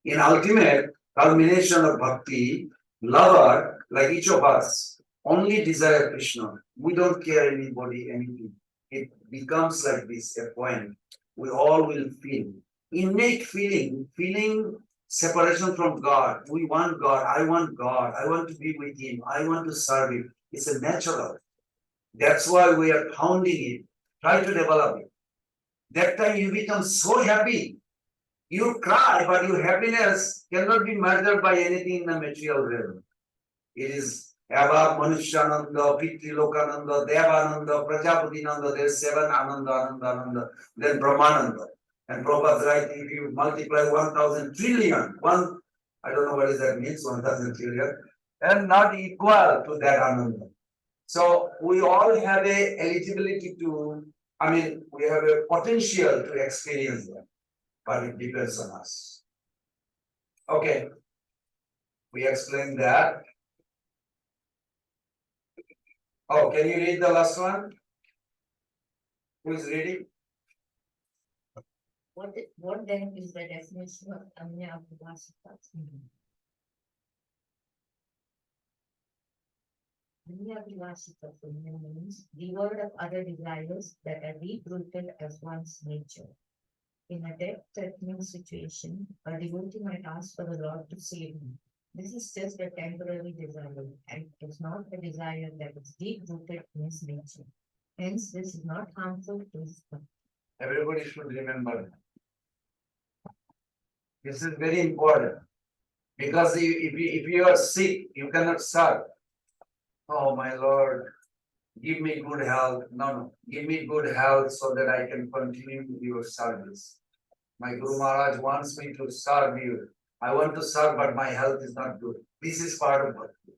In ultimate culmination of bhakti, lover, like each of us, only desire Krishna. We don't care anybody, anything. It becomes like this, a point. We all will feel. Innate feeling separation from God. We want God, I want to be with Him, I want to serve Him. It's a natural. That's why we are pounding it. Try to develop it. That time you become so happy. You cry, but your happiness cannot be measured by anything in the material realm. It is Ava, Manushyananda, Pitri-lokananda, Devananda, Prajapatinanda, there is 7 Ananda, then Brahmananda. And Prabhupada writes, if you multiply 1,000 trillion, I don't know what that means, 1,000 trillion, and not equal to that Ananda. So we all have a eligibility to, we have a potential to experience that, but it depends on us. Okay, we explained that. Oh, can you read the last one? Who is reading? What then is the definition of Anya Abhilasita? Anya Abhilasita means devoid of other desires that are deep-rooted as one's nature. In a death-threatening situation, a devotee might ask for the Lord to save him. This is just a temporary desire, and it is not a desire that is deep-rooted in his nature. Hence, this is not harmful to his bhakti. Everybody should remember that. This is very important. Because if you are sick, you cannot serve. Oh my Lord, give me good health. No, give me good health so that I can continue your service. My Guru Maharaj wants me to serve you. I want to serve, but my health is not good. This is part of bhakti.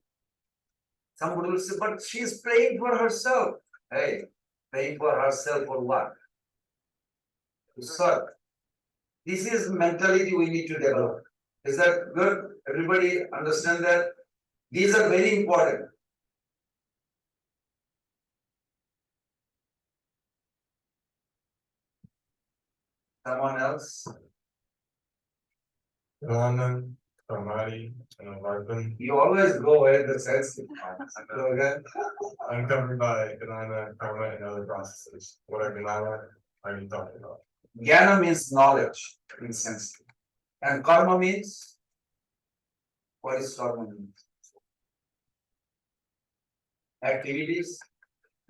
Somebody will say, but she is praying for herself. Hey, praying for herself for what? To serve. This is mentality we need to develop. Is that good? Everybody understand that? These are very important. Someone else? Anand, Kamari, and Vardan. You always go where the sense is. Go again. Uncovered by Gnana, Karma, and other processes. What are Gnana? Are you talking about? Jnana means knowledge in Sanskrit. And karma means? What is karma means? Activities.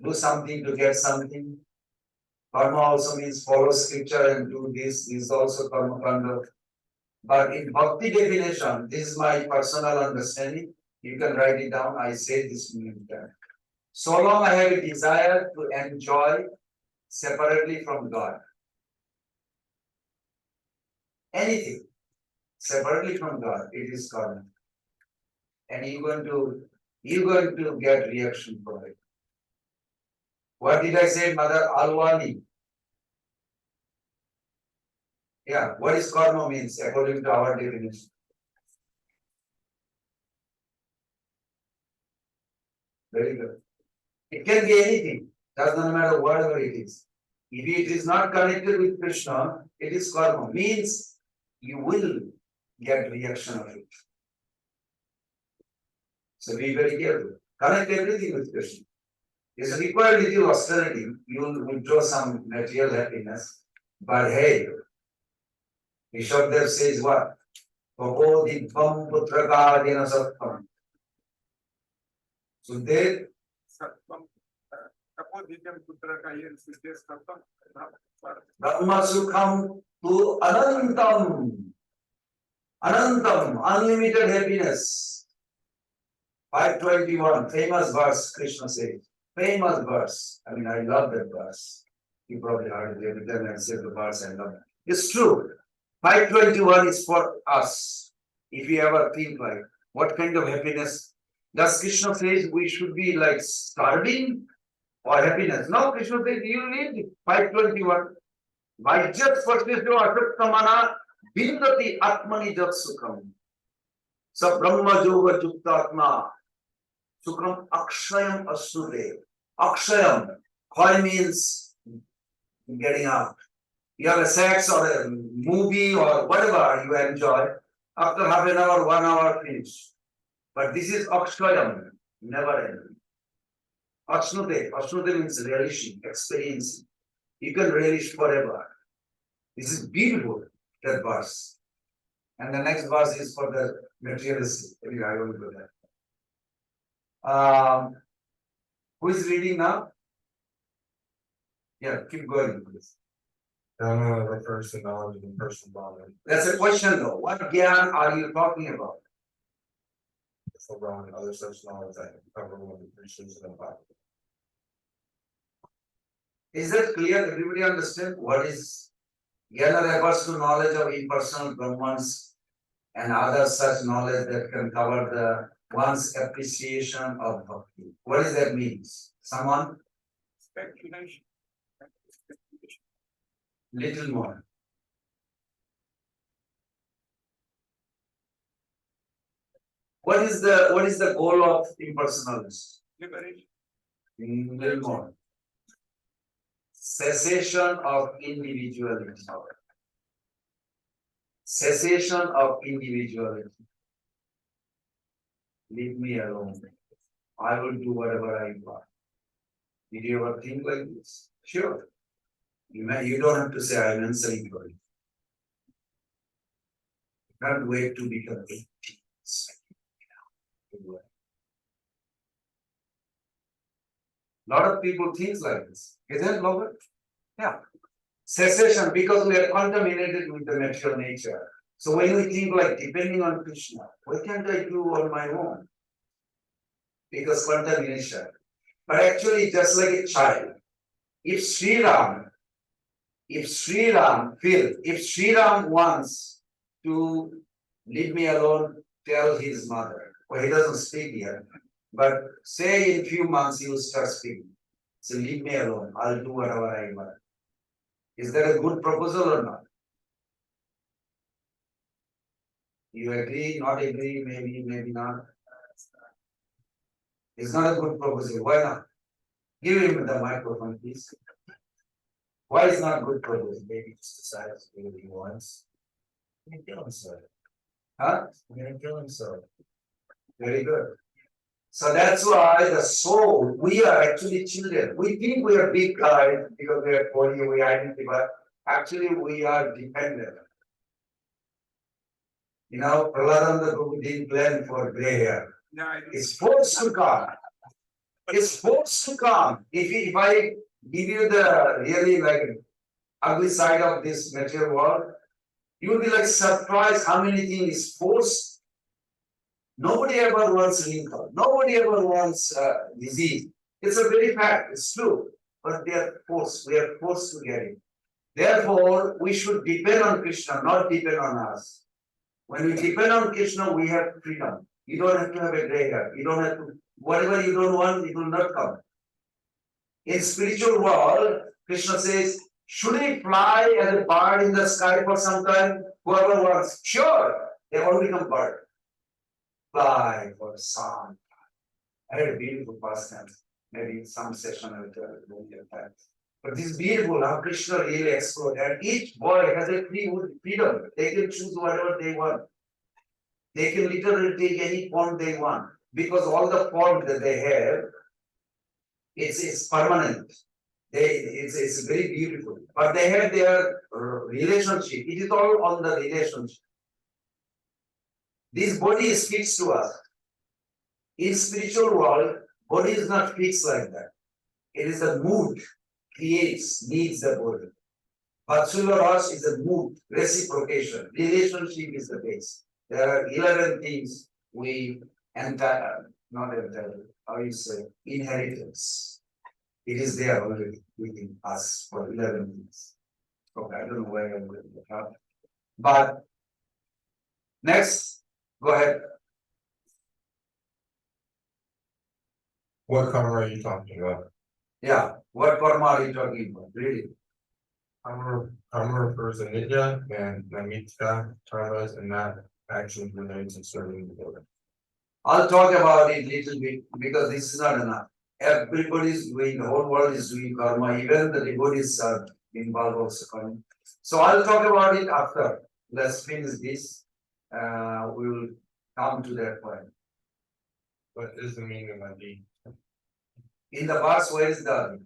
Do something to get something. Karma also means follow scripture and do this. This is also karma kanda. But in bhakti definition, this is my personal understanding. You can write it down. I say this many times. So long I have a desire to enjoy separately from God. Anything separately from God, it is karma. And you're going to get reaction from it. What did I say, Mother Alwani? Yeah, what is karma means according to our definition? Very good. It can be anything, does not matter whatever it is. If it is not connected with Krishna, it is karma. Means you will get reaction of it. So be very careful. Connect everything with Krishna. It's required little austerity. You will withdraw some material happiness. But hey, Rishabdev says what? Prabodhidvam putraka sattam. So they Namo Putra Kayan Siddhis Kartam. Brahma Sukham to Anantam. Anantam, unlimited happiness. 521, famous verse, Krishna says. Famous verse. I mean, I love that verse. You probably heard it every time I say the verse, I love it. It's true. 521 is for us. If you ever think like, what kind of happiness? Does Krishna say we should be like starving or happiness? No, Krishna says you need 521. Vajjat Svastisyo Asattamana Bindati Atmani Jat Sukham. Sa Brahma Yoga Juktatma Sukham Akshayam Asure. Akshayam. Koi means getting out. You have a sex or a movie or whatever you enjoy. After half an hour, 1 hour, finish. But this is Akshayam, never ending. Ashnute. Ashnute means relishing, experiencing. You can relish forever. This is beautiful, that verse. And the next verse is for the materialistic. Anyway, I won't go there. Who is reading now? Yeah, keep going, please. Dhamma refers to knowledge and personal knowledge. That's a question though. What gyan are you talking about? For wrong and other such knowledge that cover one of the issues in the Bible. Is that clear? Everybody understand what is Jnana refers to knowledge of impersonal Brahmans and other such knowledge that can cover the one's appreciation of bhakti. What does that mean? Someone? Speculation. Little more. What is the goal of impersonalism? Liberation. Little more. Cessation of individuality. Cessation of individuality. Leave me alone. I will do whatever I want. Did you ever think like this? Sure. You don't have to say I'm answering for it. Can't wait to become 18. Lot of people think like this. Isn't it, Robert? Yeah. Cessation, because we are contaminated with the material nature. So when we think like depending on Krishna, what can't I do on my own? Because contamination. But actually, just like a child, if Sri Ram wants to leave me alone, tell his mother. Well, he doesn't speak yet, but say in few months he will start speaking. So leave me alone. I'll do whatever I want. Is that a good proposal or not? You agree, not agree, maybe, maybe not. It's not a good proposal. Why not? Give him the microphone, please. Why is not good proposal? Maybe just decides to do what he wants. You can kill himself. Huh? You're gonna kill himself. Very good. So that's why the soul, we are actually children. We think we are big guys because we are body, we identify. Actually, we are dependent. You know, Praladanda Prabhu didn't plan for gray hair. Yeah, It's forced to come. It's forced to come. If I give you the really like ugly side of this material world, you will be like surprised how many things is forced. Nobody ever wants wrinkle. Nobody ever wants disease. It's a very fact. It's true. But they are forced. We are forced to get it. Therefore, we should depend on Krishna, not depend on us. When we depend on Krishna, we have freedom. You don't have to have a gray hair. You don't have to, whatever you don't want, it will not come. In spiritual world, Krishna says, should we fly as a bird in the sky for some time? Whoever wants, sure, they all become bird. Fly for some. I had a beautiful pastime. Maybe some session I will tell you that. But this is beautiful how Krishna really explored. And each boy has a freedom. They can choose whatever they want. They can literally take any form they want. Because all the form that they have, it's permanent. It's very beautiful. But they have their relationship. It is all on the relationship. This body is fixed to us. In spiritual world, body is not fixed like that. It is the mood creates, needs the body. Bhaktirasamrta Ras is a mood, reciprocation, relationship is the base. There are 11 things we not entitled, how you say, inheritance. It is there already within us for 11 things. Okay, I don't know where I'm going to have. But next, go ahead. What karma are you talking about? Yeah, what karma are you talking about? Really? Karma refers to nidya and namitka karmas and that actually relates to serving the Buddha. I'll talk about it little bit because this is not enough. Everybody is doing, the whole world is doing karma, even the devotees are involved also karma. So I'll talk about it after. Let's finish this. We will come to that point. What is the meaning of adi? In the verse, where is the adi?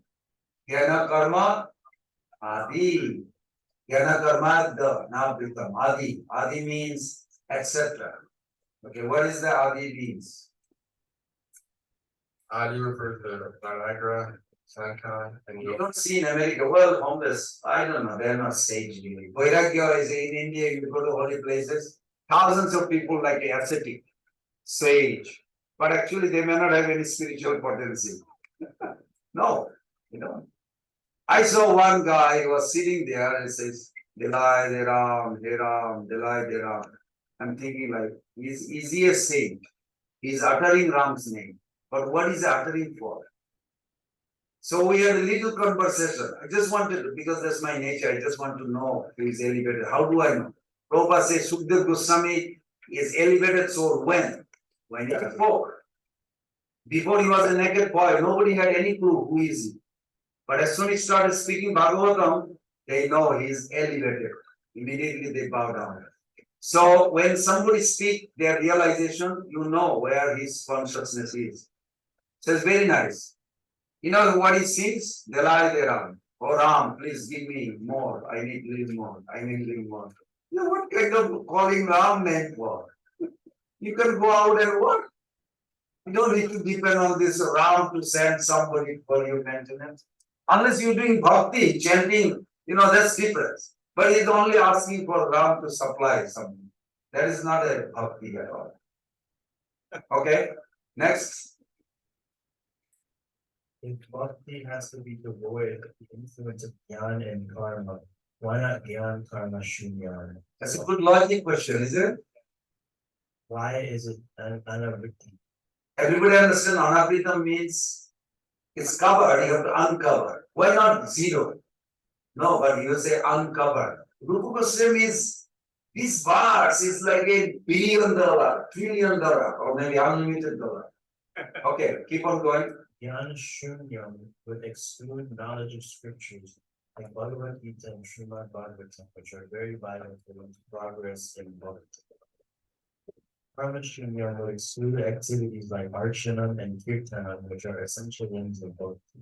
Jnana karma adi. Jnana karma the now become adi. Adi means etc. Okay, what is the adi means? Adi refers to Niagara, Sankan, and You don't see in America, well, homeless, I don't know, they're not sage really. Vairagya is in India, you go to holy places, thousands of people like ascetic, sage, but actually they may not have any spiritual potency. No, you know. I saw one guy who was sitting there and says, Delai Deram, Deram, Delai Deram. I'm thinking like, is he a saint? He's uttering Ram's name, but what is he uttering for? So we had a little conversation. I just wanted to, because that's my nature, I just want to know if he's elevated. How do I know? Prabhupada says Sukdev Goswami is elevated soul when? When he spoke. Before he was a naked boy, nobody had any clue who is he. But as soon as he started speaking Bhagavatam, they know he is elevated. Immediately they bow down. So when somebody speaks their realization, you know where his consciousness is. So it's very nice. You know what he sings? Delai Deram. Oh Ram, please give me more. I need little more. I need little more. You know what kind of calling Ram name for? You can go out and work. You don't need to depend on this Ram to send somebody for your maintenance. Unless you're doing bhakti, chanting, you know, that's different. But he's only asking for Ram to supply something. That is not a bhakti at all. Okay, next. If bhakti has to be devoid of the influence of jnana and karma, why not jnana karma shunyana? That's a good logic question, is it? Why is it anavritti? Everybody understand anavrita means it's covered, you have to uncover. Why not zero? No, but you say uncovered. Rupa Goswami is, this verse is like $1 billion, $1 trillion, or maybe unlimited dollar. Okay, keep on going. Jnana shunyam would exclude knowledge of scriptures like Bhagavad Gita and Srimad Bhagavatam, which are very vital for one's progress in bhakti. Karma shunyam would exclude activities like archanam and kirtanam, which are essential ends of bhakti.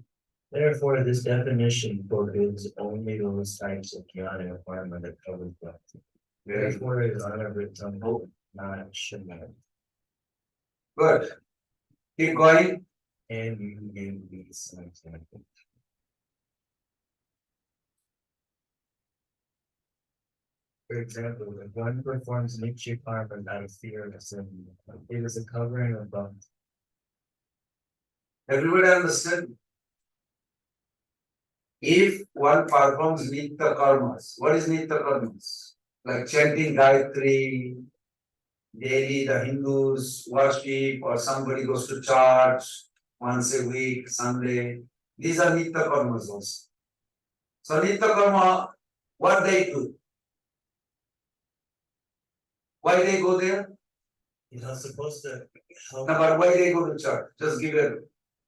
Therefore, this definition forbids only those types of jnana or karma that covers bhakti. Therefore, it is anavrittam, not shunyam. Good. Keep going. And you gave these examples. For example, if one performs Nitya karma out of fear of sin, it is a covering of bhakti. Everybody understand? If one performs Nitya karmas, what is Nitya karmas? Like chanting Gayatri, daily the Hindus worship, or somebody goes to church once a week, Sunday. These are Nitya karmas also. So Nitya karma, what they do? Why they go there? You're not supposed to help. No, but why they go to church? Just give a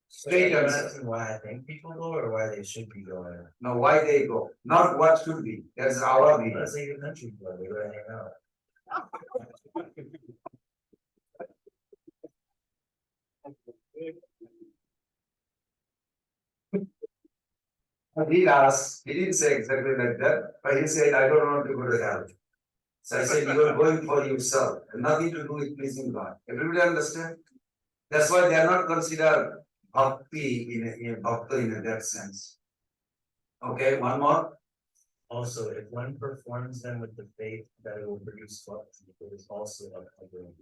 straight You're answer. asking why I think people go or why they should be going. No, why they go? Not what should be. That's our view. Let's say your country club, they go to hang out. He asked, he didn't say exactly like that, but he said, I don't want to go to hell. So I said, you are going for yourself, and nothing to do with pleasing God. Everybody understand? That's why they are not considered bhakti in a bhakta in that sense. Okay, one more. Also, if one performs them with the faith that it will produce bhakti, it is also a covering.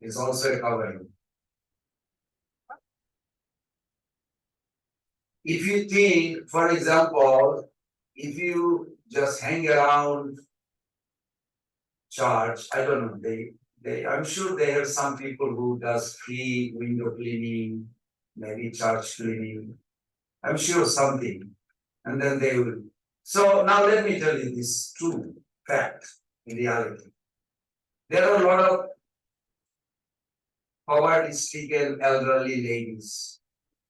It's also a covering. If you think, for example, if you just hang around church, I don't know, I'm sure they have some people who does free window cleaning, maybe church cleaning. I'm sure something, and then they will. So now let me tell you this true fact in reality. There are a lot of poverty-stricken elderly ladies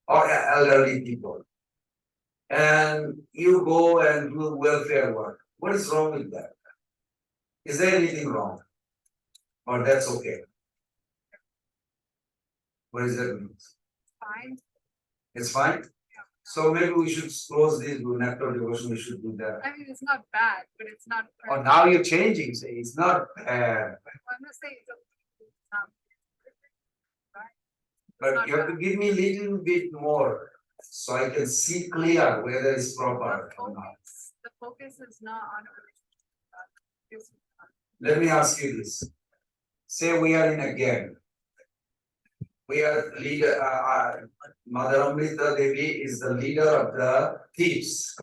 or elderly people, and you go and do welfare work. What is wrong with that? Is there anything wrong? Or that's okay? What is that mean? Fine. It's fine? So maybe we should close this nectar devotion, we should do that. I mean, it's not bad, but it's not. Oh, now you're changing, say it's not bad, I'm not saying it's not. but you have to give me a little bit more. So I can see clear whether it's proper or not. The focus is not on. It's- Let me ask you this. Say we are in a gang. We are leader, Mother Amrita Devi is the leader of the thieves.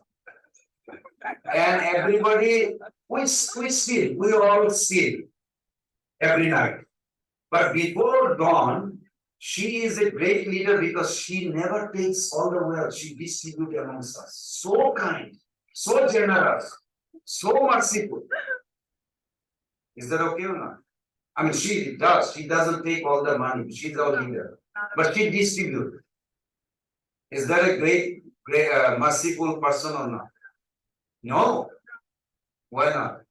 And everybody, we steal, we all steal every night. But before dawn, she is a great leader because she never takes all the wealth, she distributes amongst us. So kind, so generous, so merciful. Is that okay or not? I mean, she does, she doesn't take all the money, she's our leader, but she distributes. Is that a great, merciful person or not? No. Why not?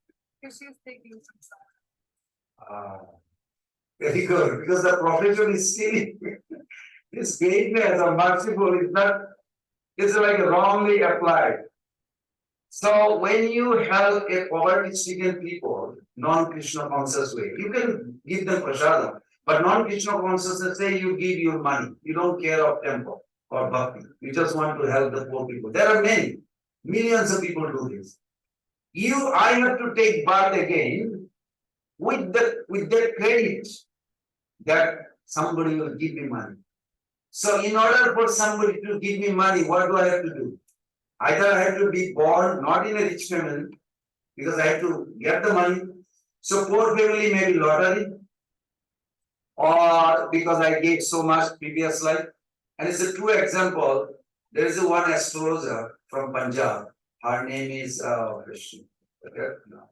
Because she's taking some stuff. Very good, because the profession is stealing. This greatness or merciful is not, it's like wrongly applied. So when you help a poverty-stricken people, non-Krishna conscious way, you can give them prasadam, but non-Krishna conscious say you give your money, you don't care of temple or bhakti, you just want to help the poor people. There are many, millions of people do this. I have to take birth again with the credit that somebody will give me money. So in order for somebody to give me money, what do I have to do? Either I have to be born not in a rich family, because I have to get the money. So poor family may be lottery, or because I gave so much previous life. And it's a true example. There is a one astrologer from Punjab. Her name is okay? No.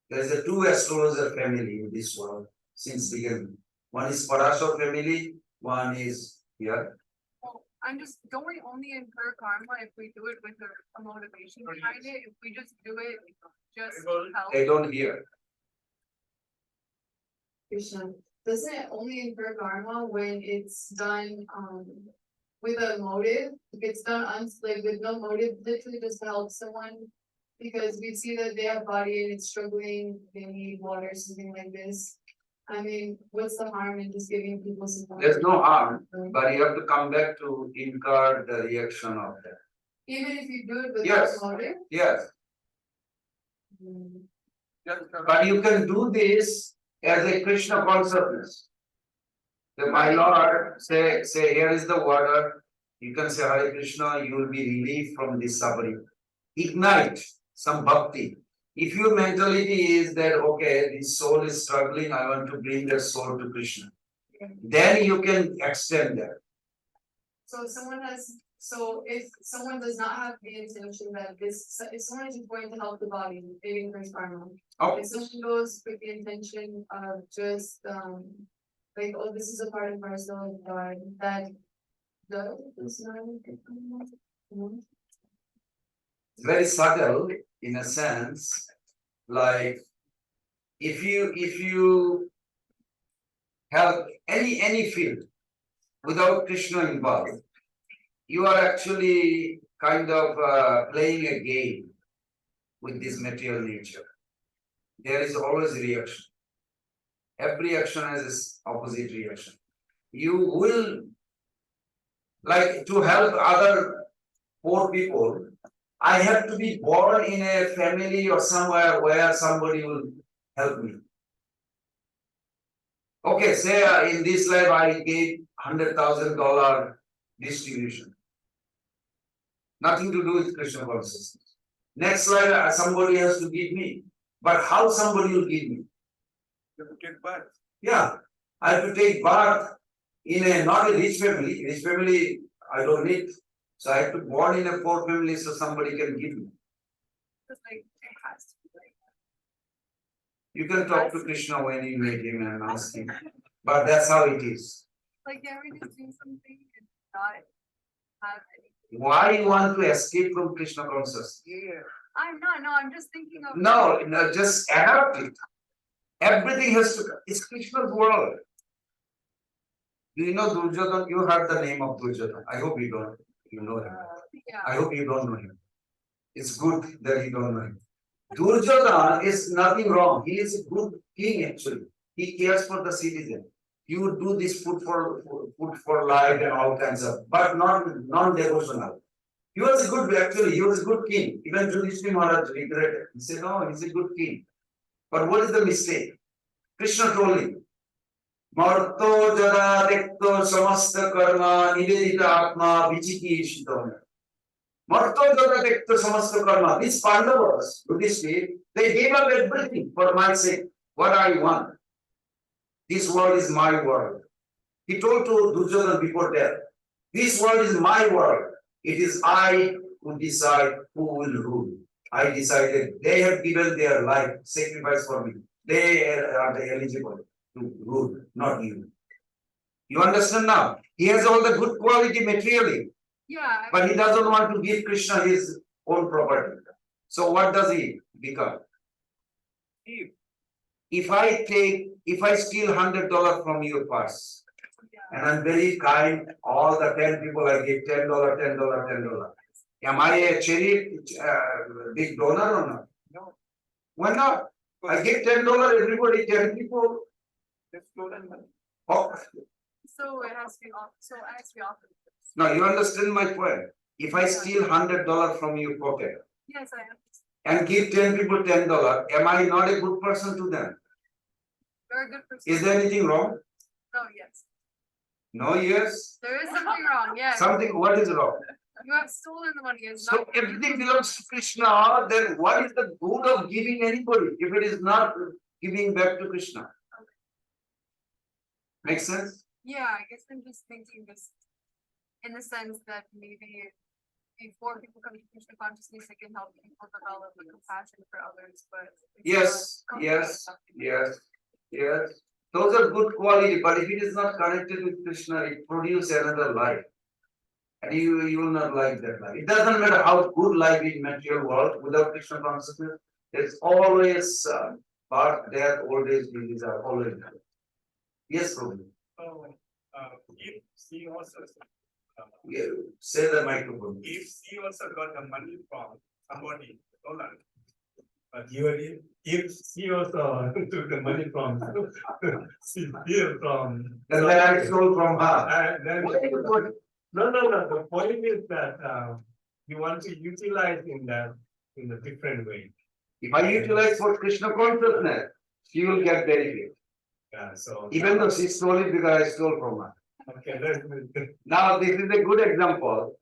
There is a two astrologer family in this world since beginning. One is Parashar family, one is here. Well, I'm just going only in per karma if we do it with a motivation behind it. If we just do it just to help. They don't hear. Krishna, doesn't it only incur karma when it's done with a motive? If it's done like with no motive, literally just to help someone. Because we see that they have body and it's struggling, they need water, something like this. I mean, what's the harm in just giving people support? There's no harm, but you have to come back to incur the reaction of that. Even if you do it without Yes. motive? Yes, Mm. but you can do this as a Krishna consciousness. My Lord, say, here is the water. You can say Hare Krishna, you will be relieved from this suffering. Ignite some bhakti. If your mentality is that, okay, this soul is struggling, I want to bring that soul to Krishna. Then you can extend that. So if someone does not have the intention that if someone is going to help the body, they increase karma. Okay. If someone goes with the intention of just, like, oh, this is a part of our soul, that is not. Very subtle in a sense, like if you help any field without Krishna involved, you are actually kind of playing a game with this material nature. There is always a reaction. Every action has its opposite reaction. You will Like to help other poor people, I have to be born in a family or somewhere where somebody will help me. Okay, say in this life I gave $100,000 distribution. Nothing to do with Krishna consciousness. Next life somebody has to give me. But how somebody will give me? You have to take birth. Yeah, I have to take birth in a not a rich family. Rich family I don't need. So I have to born in a poor family so somebody can give me. It's like, it has to be like. You can talk to Krishna when you meet him and ask him. But that's how it is. Like, can we just do something and not have any? Why you want to escape from Krishna consciousness? Yeah. I'm not, no, I'm just thinking of. No, no, just adapt it. Everything has to, it's Krishna's world. Do you know Duryodhana? You heard the name of Duryodhana. I hope you don't, you know him. Yeah, I hope you don't know him. It's good that you don't know him. Duryodhana is nothing wrong. He is a good king actually. He cares for the citizen. He would do this food for life and all kinds of, but not non-devotional. He was a good, actually, he was a good king. Even Yudhishthira Maharaj regretted. He said, no, he's a good king. But what is the mistake? Krishna told him, Marto jada tekto samasta karma nivedita atma vichikishita. Marto jada tekto samasta karma. These Pandavas, Yudhishthira, they gave up everything for my sake. What I want. This world is my world. He told to Duryodhana before death, this world is my world. It is I who decide who will rule. I decided they have given their life, sacrifice for me. They are the eligible to rule, not you. You understand now? He has all the good quality materially, yeah. but he doesn't want to give Krishna his own property. So what does he become? If I steal $100 from your purse, and I'm very kind, all the 10 people I give $10, $10. Am I a charity big donor or not? No. Why not? I give $10, everybody, 10 people. That's stolen money. Oh, So it has to be off, so it has to be offered. now you understand my point. If I steal $100 from your pocket Yes, I am. and give 10 people $10, am I not a good person to them? You're a good person. Is there anything wrong? No, yes. No, yes. There is something wrong, yes. Something, what is wrong? You have stolen the money. It's So not. everything belongs to Krishna, then what is the good of giving anybody if it is not giving back to Krishna? Make sense? Yeah, I guess I'm just thinking this in the sense that maybe before people come to Krishna consciousness, it can help people develop a compassion for others, but. it's Yes, not yes, something- yes, yes. Those are good quality, but if it is not connected with Krishna, it produces another life. And you will not like that life. It doesn't matter how good life in material world without Krishna consciousness, there's always birth, death, old age, disease are always there. Yes, Prabhu. So, if she also, Yeah, say the microphone. if she also got the money from somebody, stolen. But if she also took the money from, here from. And then I stole from her. Then, no, the point is that, you want to utilize in that, in a different way. If I utilize for Krishna consciousness, she will get benefit. Yeah, so. Even though she stole it because I stole from her. Okay, that's. Now, this is a good example.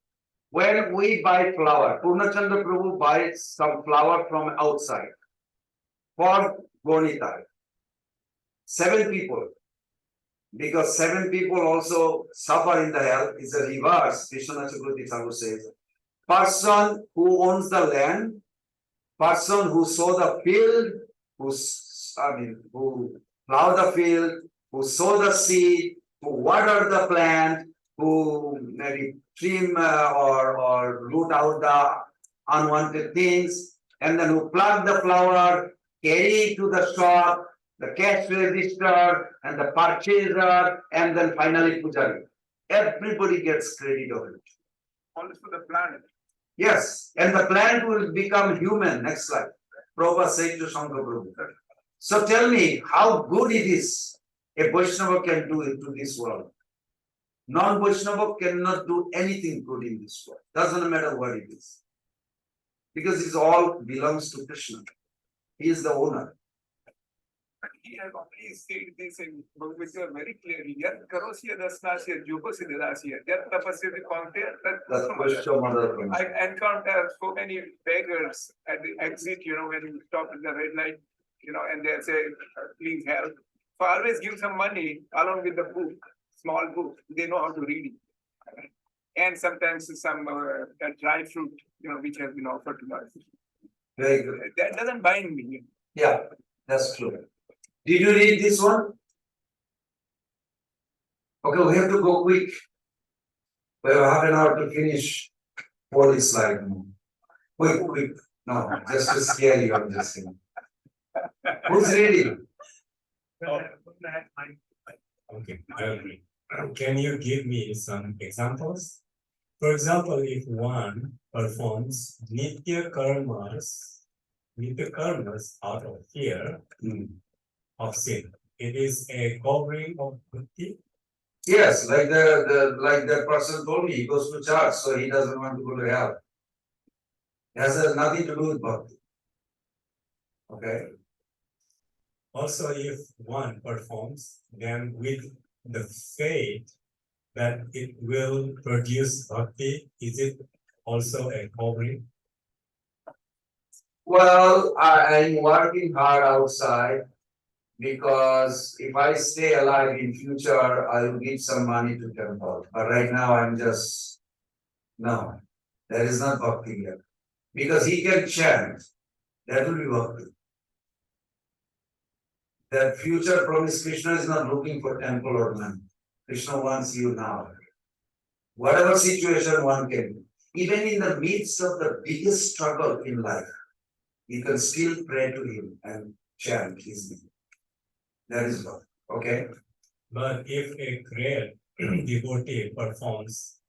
When we buy flower, Purnachandra Prabhu buys some flower from outside for Bonita. 7 people. Because 7 people also suffer in the hell is a reverse. Vishwanath Chakravarti Thakur says, person who owns the land, person who sow the field, who plow the field, who sow the seed, who water the plant, who maybe trim or root out the unwanted things, and then who pluck the flower, carry it to the shop, the cash register, and the purchaser, and then finally Pujari. Everybody gets credit of it. Also the planet. Yes, and the plant will become human. Next slide. Prabhupada said to Shankar Prabhu. So tell me how good it is a Vaishnava can do into this world. Non-Vaishnava cannot do anything good in this world, doesn't matter what it is. Because it all belongs to Krishna. He is the owner. But he has already said this in Bhagavad Gita very clearly. Yat karosya dasnasya jupasya dadasya. Yat tapasya kaunter. That's Krishna mother. I encounter so many beggars at the exit, when you stop at the red light, and they say, please help. So I always give some money along with the book, small book. They know how to read it. And sometimes some dry fruit, which has been offered to us. Very good. That doesn't bind me. Yeah, that's true. Did you read this one? Okay, we have to go quick. We have half an hour to finish 40 slides. Quick. No, just to scare you, I'm just saying. Who's reading? Okay, I agree. Can you give me some examples? For example, if one performs nitya karmas out of fear of sin, it is a covering of bhakti. Yes, like the person told me, he goes to church, so he doesn't want to go to hell. It has nothing to do with bhakti. Okay. Also, if one performs them with the faith that it will produce bhakti, is it also a covering? Well, I'm working hard outside because if I stay alive in future, I will give some money to temple. But right now I'm just, no, there is not bhakti here. Because he can chant, that will be bhakti. That future promise, Krishna is not looking for temple or money. Krishna wants you now. Whatever situation one can do, even in the midst of the biggest struggle in life, you can still pray to him and chant his name. That is what, okay? But if a great devotee performs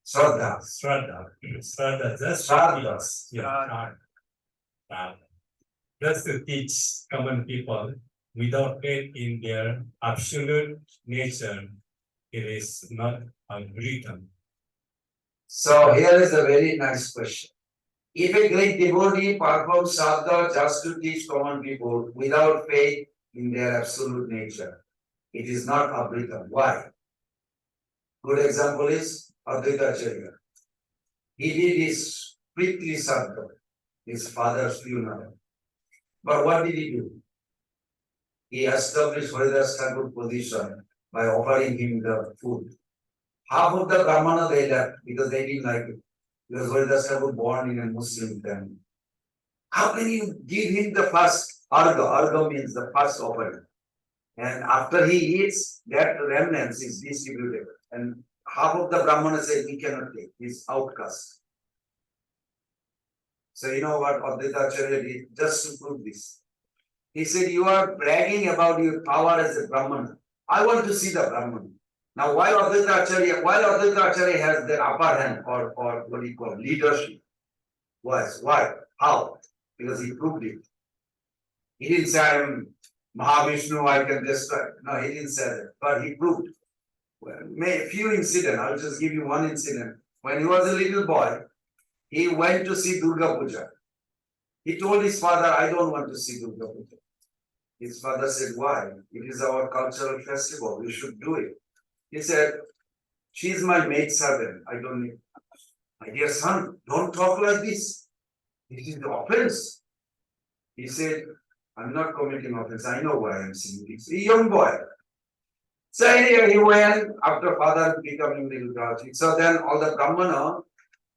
Shraddha. Shraddha, just Shraddha. just to teach common people without faith in their absolute nature, it is not written. So here is a very nice question. If a great devotee performs sadhana just to teach common people without faith in their absolute nature, it is not Abritam. Why? Good example is Advaita Acharya. He did his priestly sadhana, his father's funeral. But what did he do? He established Haridas Thakur position by offering him the food. Half of the Brahmana they left because they didn't like it. Because Haridas Thakur born in a Muslim family. How can you give him the first arga? Arga means the first offering. And after he eats, that remnants is distributed. And half of the Brahmana say he cannot take, he's outcast. So you know what Advaita Acharya did just to prove this. He said, you are bragging about your power as a Brahmana. I want to see the Brahmana. Now while Advaita Acharya has the upper hand or what do you call leadership. Why? How? Because he proved it. He didn't say I am Mahavishnu, I can destroy. No, he didn't say that, but he proved. Well, a few incidents, I'll just give you one incident. When he was a little boy, he went to see Durga Puja. He told his father, I don't want to see Durga Puja. His father said, why? It is our cultural festival, we should do it. He said, she is my maid servant, I don't need. My dear son, don't talk like this. It is the offense. He said, I'm not committing offense, I know why I'm saying this. A young boy. So anyway, he went after father becoming little Raji. So then all the Brahmana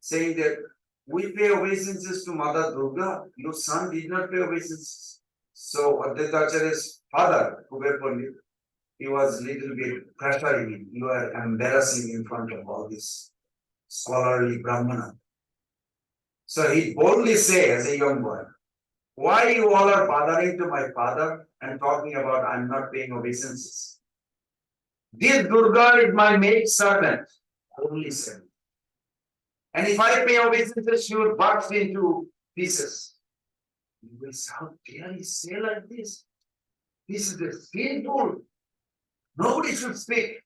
saying that we pay obeisances to Mother Durga, your son did not pay obeisances. So Advaita Acharya's father, Kuber Pandit, he was little bit pressuring him. You are embarrassing in front of all this scholarly Brahmana. So he boldly says as a young boy, why you all are bothering to my father and talking about I'm not paying obeisances? This Durga is my maid servant, only said. And if I pay obeisances, she will burst into pieces. You will say, how dare he say like this? This is the sinful. Nobody should speak.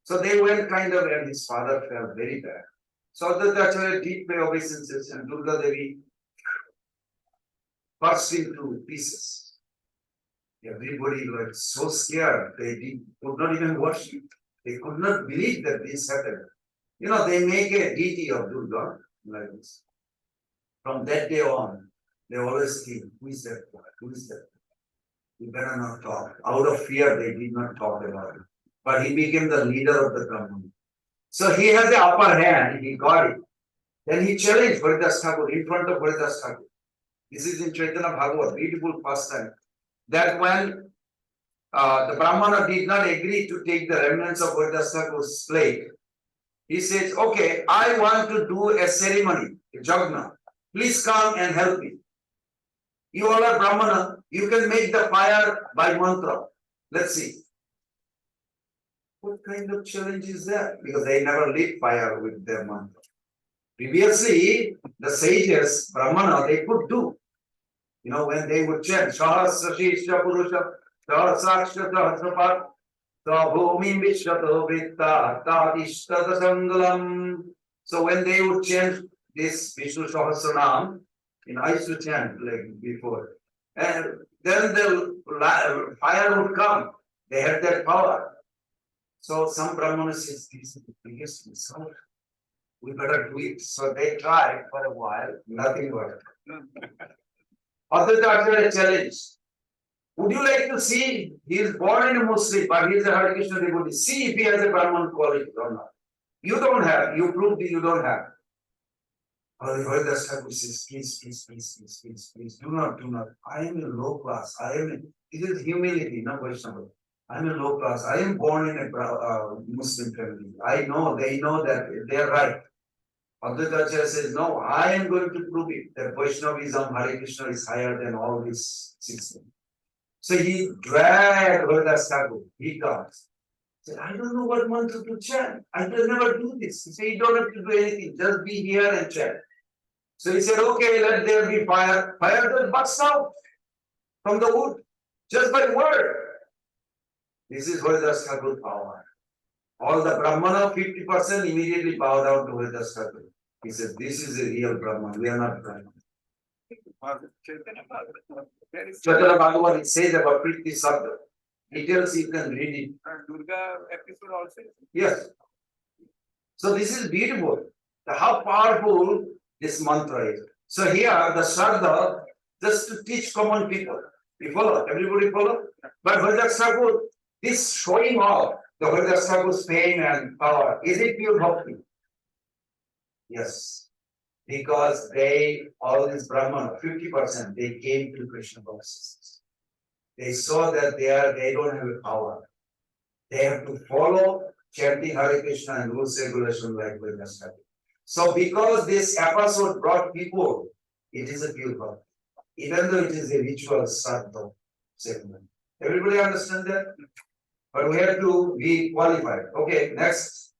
So they went kind of, and his father felt very bad. So Advaita did pay obeisances, and Durga Devi burst into pieces. Everybody was so scared, could not even worship. They could not believe that this happened. You know, they make a deity of Durga like this. From that day on, they always think, who is that boy? Who is that? We better not talk. Out of fear, they did not talk about it. But he became the leader of the company. So he had the upper hand, he got it. Then he challenged Haridas Thakur in front of Haridas Thakur. This is in Chaitanya Bhagavat, beautiful pastime. That when the Brahmana did not agree to take the remnants of Haridas Thakur's plate, he says, okay, I want to do a ceremony, a jagna. Please come and help me. You all are Brahmana, you can make the fire by mantra. Let's see. What kind of challenge is that? Because they never lit fire with their mantra. Previously, the sages, Brahmana, they could do. You know, when they would chant, Sahasra Shishya Purusha, Sahasraksha Sahasrapat, Bhumi Vishwato Vitta, Tadishtada Sangalam. So when they would chant this Vishnu Sahasranam, I used to chant like before. And then the fire would come. They had that power. So some Brahmanas says, this is the biggest result. We better do it. So they tried for a while, nothing worked. Advaita challenge. Would you like to see? He is born in a Muslim, but he is a Hare Krishna devotee. See if he has a Brahman quality or not. You don't have, you proved you don't have. Haridas Thakur says, please, do not. I am a low class. It is humility, not Vaishnava. I am a low class. I am born in a Muslim family. I know, they know that they are right. Advaita says, no, I am going to prove it that Vaishnavism, Hare Krishna is higher than all this system. So he dragged Haridas Thakur. He comes. He said, I don't know what mantra to chant. I will never do this. He said, you don't have to do anything. Just be here and chant. So he said, okay, let there be fire. Fire will burst out from the wood just by word. This is Haridas Thakur power. All the Brahmana, 50% immediately bow down to Haridas Thakur. He said, this is a real Brahman. We are not Brahman. Chaitanya Bhagavat, it says about Priti Sabda. Details you can read it. Durga episode also. Yes. So this is beautiful. How powerful this mantra is. So here the Shraddha, just to teach common people. You follow? Everybody follow? But Haridas Thakur, this showing off the Haridas Thakur's fame and power, is it pure bhakti? Yes. Because all these Brahman, 50%, they came to Krishna consciousness. They saw that they don't have a power. They have to follow chanting Hare Krishna and rules regulation like Haridas Thakur. So because this episode brought people, it is a pure bhakti. Even though it is a ritual Shraddha ceremony. Everybody understand that? But we have to be qualified. Okay, next.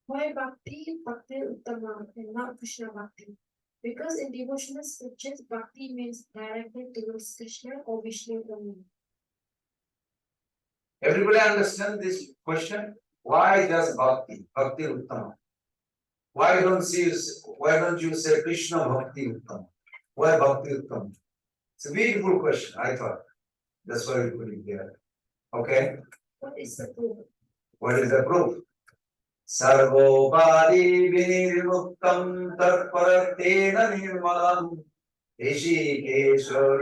Why Bhakti Uttama and not Krishna Bhakti? Because in devotional scriptures, Bhakti means directed towards Krishna or Vishnu only. Everybody understand this question? Why does Bhakti Uttama? Why don't you say Krishna Bhakti Uttama? Why Bhakti Uttama? It's a beautiful question, I thought. That's why we put it there. Okay? What is the proof? What is the proof? Sarvopadi vinirmuktam tarparatena nirmalam Rishikena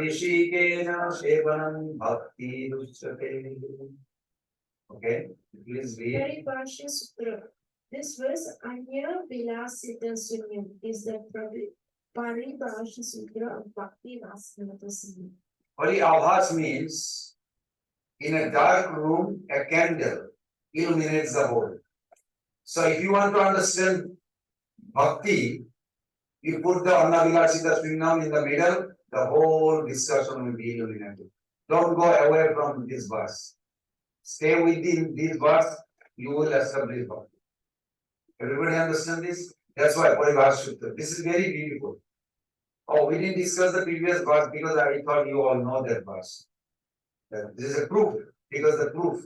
Shevanam Bhakti Dushate. Okay, please read. Paribhashya Sutra. This verse, Anya Vilasita Sunyam, is the Paribhashya Sutra of Bhaktirasamrta Sindhu. Paribhas means in a dark room, a candle illuminates the whole. So if you want to understand Bhakti, you put the Annavilasita Sunyam in the middle, the whole discussion will be illuminated. Don't go away from this verse. Stay within this verse, you will establish Bhakti. Everybody understand this? That's why Paribhashya Sutra. This is very beautiful. Oh, we didn't discuss the previous verse because I thought you all know that verse. This is a proof, because the proof.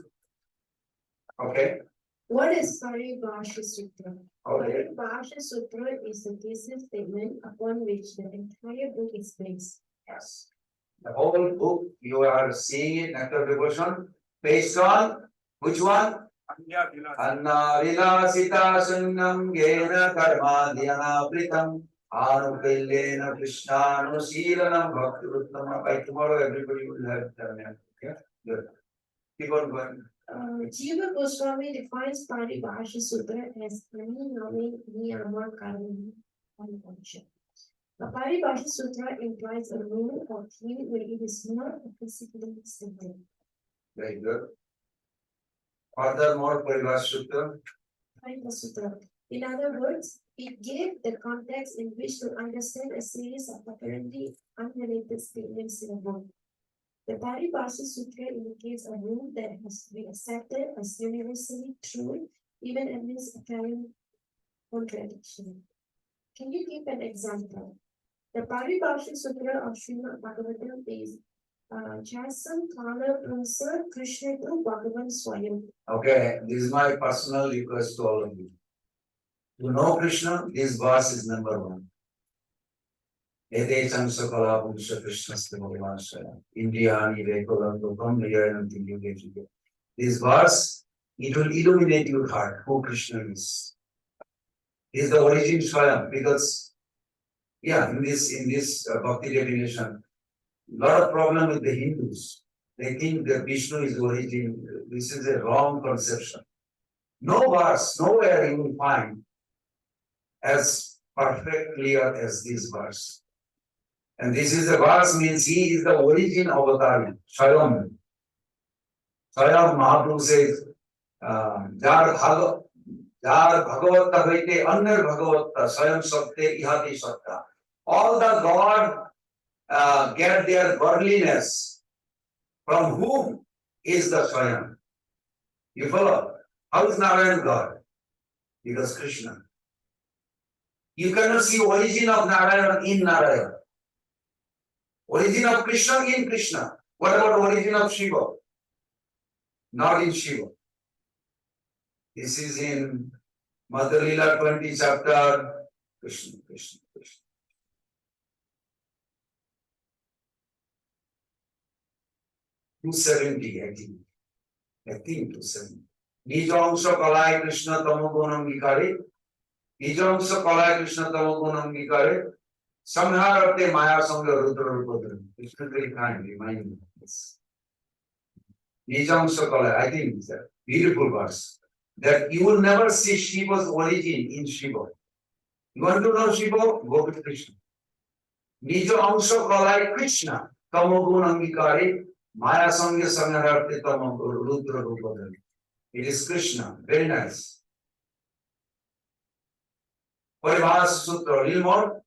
Okay, What is Paribhasha Sutra? okay, Paribhasha Sutra is the thesis statement upon which the entire book is based. yes. The whole book, you are seeing it, Nectar Devotion, based on which one? Anna vilasita sunnam gena karma dhyana pritam anupillena krishnanu silanam bhaktiruttama. By tomorrow, everybody will have done it. Okay, good. Keep on going. Jiva Goswami defines Paribhasha Sutra as Ani Nami Niyama Karma Unfunction. A Paribhasha Sutra implies a rule or theme where it is not physically stated. Very good. Furthermore, Paribhasha Sutra. Paribhasha Sutra. In other words, it gave the context in which to understand a series of apparently unrelated statements in a book. The Paribhasha Sutra indicates a rule that has to be accepted as universally true, even amidst apparent contradiction. Can you give an example? The Paribhasha Sutra of Srimad Bhagavatam is Jasam Kala Prusa Krishna to Bhagavan Swayam. Okay, this is my personal request to all of you. To know Krishna, this verse is number one. Ete Chamsa Kala Purusha Krishna Bhagavan Indriyani Vekolam Lokam Niyayanam Yuge. This verse, it will illuminate your heart who Krishna is. He is the origin Swayam, because in this bhakti definition, lot of problem with the Hindus. They think that Vishnu is origin. This is a wrong conception. No verse, nowhere you will find as perfect clear as this verse. And this is the verse means he is the origin of Avtari, Swayam. Swayam Mahaprabhu says, Jar Bhagavata Vaite Annar Bhagavata Swayam Sakte Ihati Sakta. All the God get their godliness from whom is the Swayam. You follow? How is Narayan God? Because Krishna. You cannot see origin of Narayan in Narayan. Origin of Krishna in Krishna. What about origin of Shiva? Not in Shiva. This is in Madhya Lila 20 chapter. Krishna, Krishna, Krishna. 270, I think 270. Nijamsa Kalai Krishna Tamogunam Vikare. Nijamsa Kalai Krishna Tamogunam Vikare. Samharate Maya Sangha Rudra Rupodram. It's very kind, remind me. Nijamsa Kalai, I think it's a beautiful verse. That you will never see Shiva's origin in Shiva. You want to know Shiva? Go with Krishna. Nija Amsa Kalai Krishna Tamogunam Vikare. Maya Sangha Samharate Tamogunam Rudra Rupodram. It is Krishna. Very nice. Paribhasha Sutra, a little more.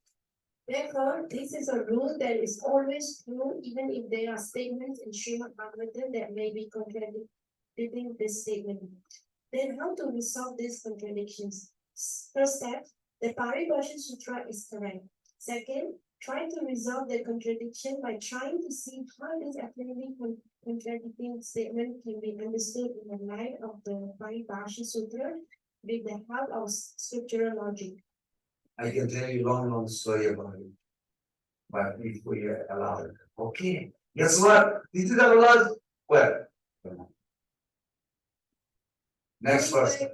Therefore, this is a rule that is always true, even if there are statements in Srimad Bhagavatam that may be contradicting this statement. Then how to resolve these contradictions? First step, the Paribhasha Sutra is correct. Second, try to resolve the contradiction by trying to see how this apparently contradicting statement can be understood in the light of the Paribhasha Sutra with the help of scriptural logic. I can tell you long story about it. But if we allow it. Okay. Guess what? This is our last. Well. Next person.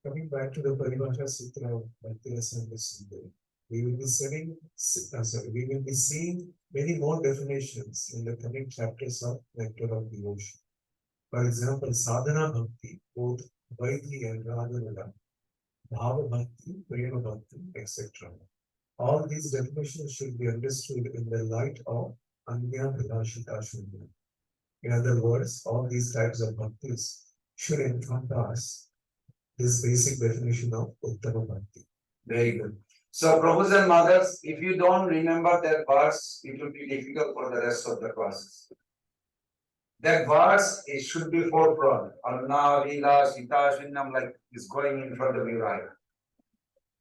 Coming back to the Paribhasha Sutra of Bhaktirasamrta Sindhu, we will be seeing many more definitions in the coming chapters of Nectar of Devotion. For example, Sadhana Bhakti, both Vaidhi and Radharada, Bhava Bhakti, Prema Bhakti, etc. All these definitions should be understood in the light of Anya Bhilashita Shuddha. In other words, all these types of bhaktis should encompass this basic definition of Uttama Bhakti. Very good. So, brothers and mothers, if you don't remember that verse, it will be difficult for the rest of the classes. That verse, it should be forefront. Anna, Vila, Sita, Shinnam, like is going in front of you, right?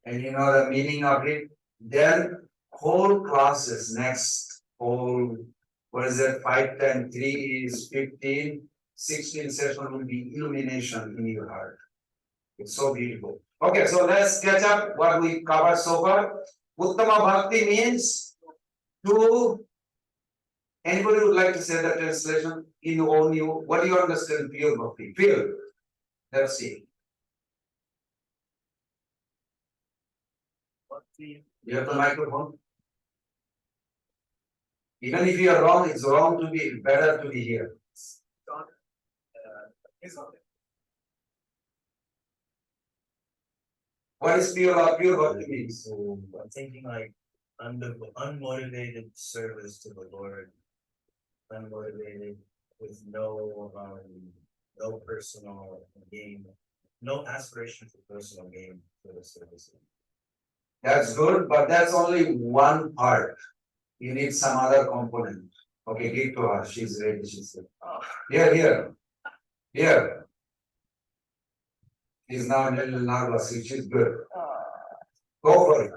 and you know the meaning of it, then whole classes next whole, what is that, 5, 10, 3 is 15, 16 session will be illumination in your heart. It's so beautiful. Okay, so let's catch up what we covered so far. Uttama Bhakti means to, anybody would like to say that translation in own you? What do you understand pure Bhakti? Pure. Let's see. Bhakti, You have the microphone? Even if you are wrong, it's wrong to be better to be here. God, is not it. What is pure Bhakti means? So I'm thinking like unmotivated service to the Lord. Unmotivated with no personal gain, no aspiration for personal gain for the service. That's good, but that's only one part. You need some other component. Okay, give to her. She's ready. She said. Here. She's now in little nervous. She's good. Go for it.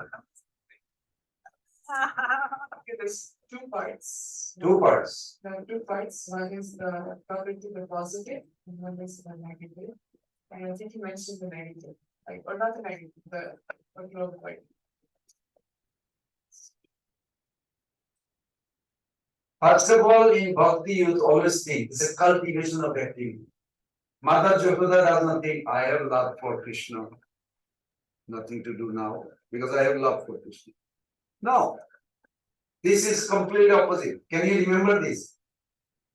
Okay, there's two parts. Two parts. There are two parts. One is the topic to the positive, and one is the negative. And I think you mentioned the negative, like, or not the negative, the low point. First of all, in Bhakti, you always think it's a cultivation of activity. Mother Jasoda does not think, I have love for Krishna. Nothing to do now because I have love for Krishna. No. This is complete opposite. Can you remember this?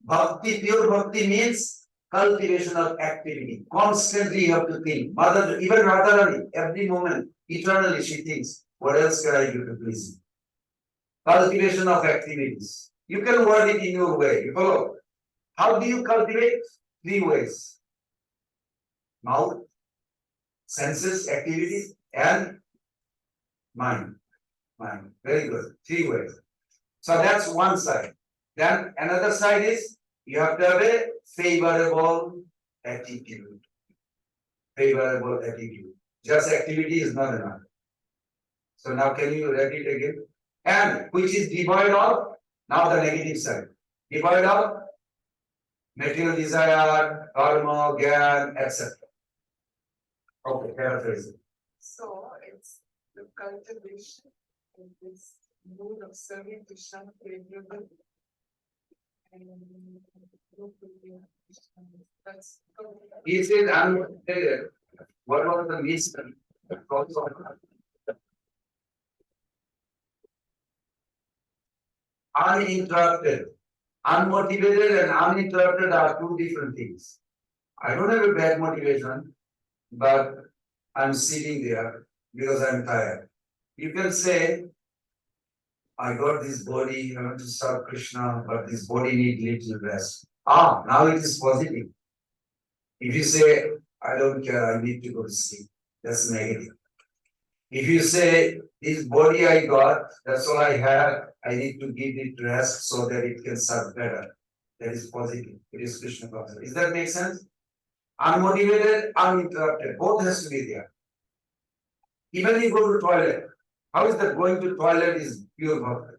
Bhakti, pure Bhakti means cultivation of activity. Constantly you have to think. Mother, even Radharani, every moment, eternally she thinks, what else can I do to please you? Cultivation of activities. You can word it in your way. You follow? How do you cultivate? 3 ways. Mouth, senses, activities, and mind. Mind. Very good. 3 ways. So that's one side. Then another side is you have to have a favorable attitude. Favorable attitude. Just activity is not enough. So now can you read it again? And which is devoid of, now the negative side. Devoid of material desire, karma, gyan, etc. Okay, paraphrase it. So it's the cultivation of this mood of serving Krishna favorable. And that's. He says unmotivated. What was the reason? Uninterrupted. Unmotivated and uninterrupted are 2 different things. I don't have a bad motivation, but I'm sitting there because I'm tired. You can say, I got this body, I want to serve Krishna, but this body needs little rest. Now it is positive. If you say, I don't care, I need to go to sleep, that's negative. If you say, this body I got, that's all I have, I need to give it rest so that it can serve better. That is positive. It is Krishna consciousness. Does that make sense? Unmotivated, uninterrupted, both has to be there. Even you go to toilet, how is that going to toilet is pure bhakti?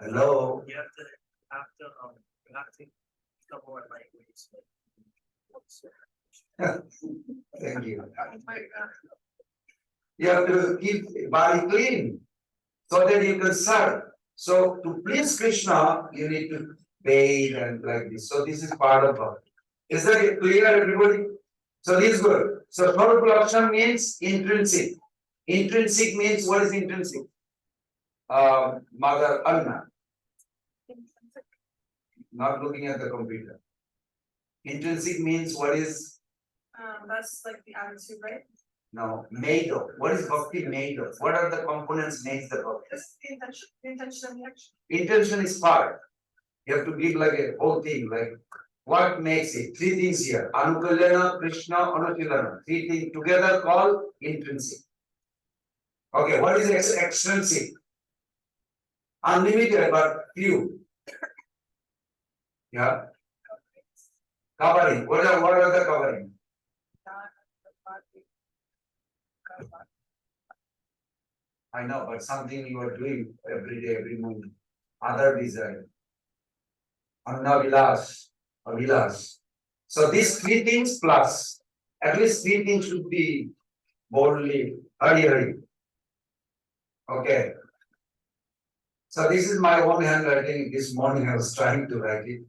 Hello? You have to become more like Thank you. You have to keep body clean so that you can serve. So to please Krishna, you need to bathe and like this. So this is part of bhakti. Is that clear, everybody? So this is good. So third production means intrinsic. Intrinsic means what is intrinsic? Mother Anna. Not looking at the computer. Intrinsic means what is? That's like the attitude, right? No, made of. What is bhakti made of? What are the components makes the bhakti? This is the intention of the action. Intention is part. You have to give like a whole thing, like what makes it? 3 things here. Anukalyana, Krishna, Anutilana. 3 things together called intrinsic. Okay, what is extrinsic? Unlimited but few. Yeah. Covering. What are the covering? I know, but something you are doing every day, every moment. Other desire. Anna Vilas. So these three things plus, at least three things should be boldly, hurry. Okay. So this is my own handwriting. This morning I was trying to write it.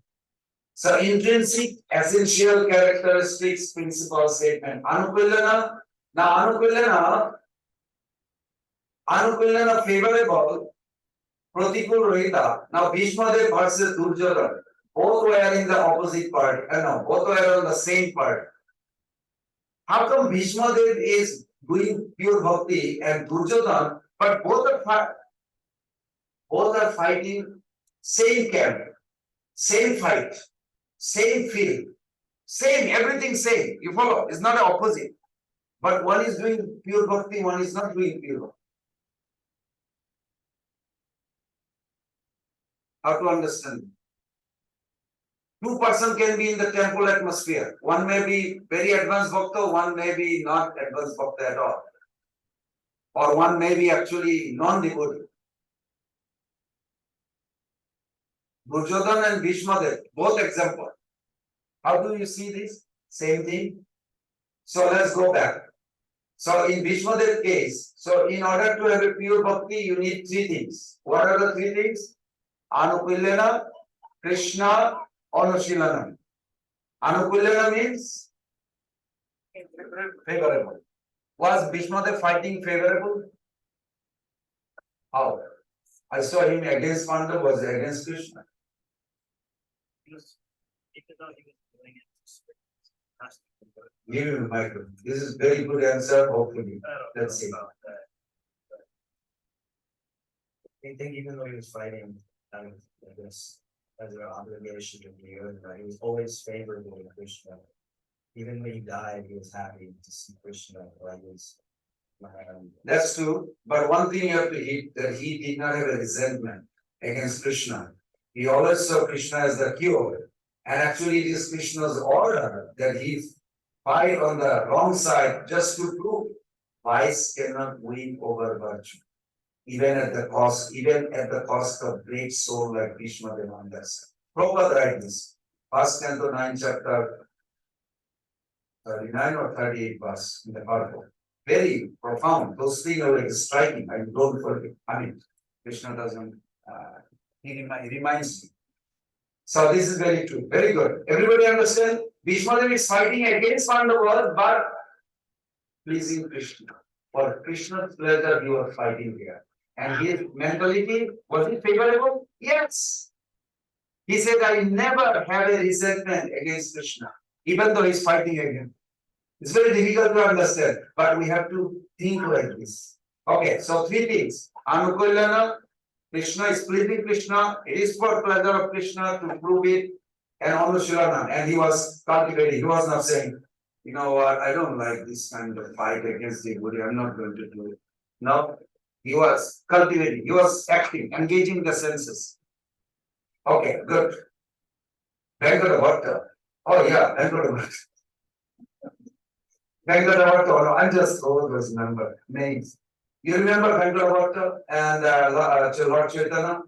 So intrinsic, essential characteristics, principal statement. Anukullana. Now Anukullana favorable. Pratikul Rohita. Now Bhishmadev versus Duryodhana. Both were in the opposite party. No, both were on the same party. How come Bhishmadev is doing pure bhakti and Duryodhana, but both are fighting same camp, same fight, same field, same everything same. You follow? It's not an opposite. But one is doing pure bhakti, one is not doing pure bhakti. How to understand? Two person can be in the temple atmosphere. One may be very advanced bhakta, one may be not advanced bhakta at all. Or one may be actually non-devotee. Duryodhana and Bhishmadev, both example. How do you see this? Same thing. So let's go back. So in Bhishmadev's case, so in order to have a pure bhakti, you need three things. What are the three things? Anukullana, Krishna, Anushilanam. Anukullana means favorable. Was Bhishmadev fighting favorable? How? I saw him against Pandava, was against Krishna. Even though he was doing it. Give him a microphone. This is very good answer, hopefully. Let's see. I think even though he was fighting, I guess, as an obligation to the earth, he was always favorable to Krishna. Even when he died, he was happy to see Krishna. That's true, but one thing you have to hit that he did not have a resentment against Krishna. He always saw Krishna as the cure, and actually it is Krishna's order that he fight on the wrong side just to prove vice cannot win over virtue, even at the cost of great soul like Bhishma Devandasa. Prabhupada write this, first canto 9 chapter 39 or 38 verse in the Bible. Very profound. Those things are like striking. I don't forget. I mean, Krishna doesn't. He reminds me. So this is very true. Very good. Everybody understand? Bhishmadev is fighting against Pandavas, but pleasing Krishna. For Krishna's pleasure, you are fighting here. And his mentality, was it favorable? Yes. He said, I never have a resentment against Krishna, even though he's fighting against. It's very difficult to understand, but we have to think like this. Okay, so three things. Anukullana, Krishna is pleasing Krishna, it is for pleasure of Krishna to prove it, and Anushilana, and he was cultivating, he was not saying, you know what, I don't like this kind of fight against the devotee, I'm not going to do it. No, he was cultivating, he was acting, engaging the senses. Okay, good. Venkata. Oh yeah, Venkata. Bhaktirasamrta, I just told those names. You remember Bhaktirasamrta and Lord Chaitanya,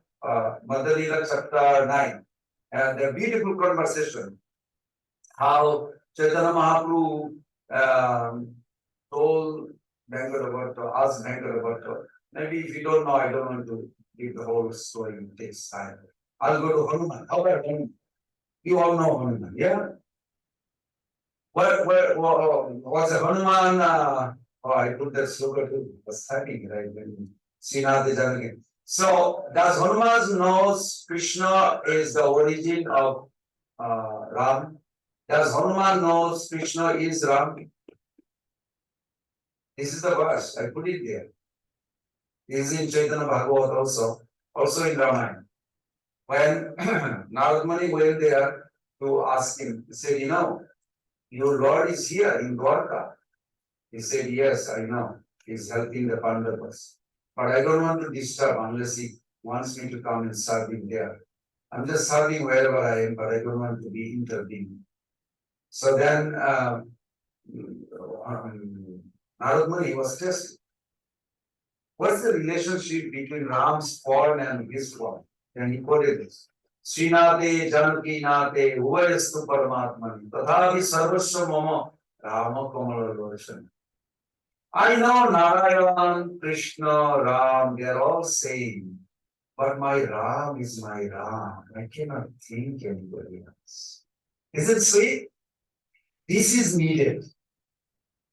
Madalila chapter 9, and a beautiful conversation. How Chaitanya Mahaprabhu told Bhaktirasamrta, asked Bhaktirasamrta. Maybe if you don't know, I don't want to give the whole story, it takes time. I'll go to Hanuman. How about Hanuman? You all know Hanuman, yeah? Where was a Hanuman? I put that slogan to was happening, right? When Srinath is again. So, does Hanuman knows Krishna is the origin of Ram? Does Hanuman knows Krishna is Ram? This is the verse, I put it there. This is in Chaitanya Bhagavat also in Ramayana. When Narad Muni went there to ask him, he said, you know, your Lord is here in Dwarka. He said, yes, I know. He's helping the Pandavas. But I don't want to disturb unless he wants me to come and serve him there. I'm just serving wherever I am, but I don't want to be intervening. So then Narad Muni was tested. What's the relationship between Ram's form and his form? And he quoted this. Srinate Janaki Nate Uvayastu Paramatmani Tathavi Sarvasva Mama Rama Kamala Loshan. I know Narayan, Krishna, Ram, they are all same. But my Ram is my Ram. I cannot think anybody else. Is it sweet? This is needed.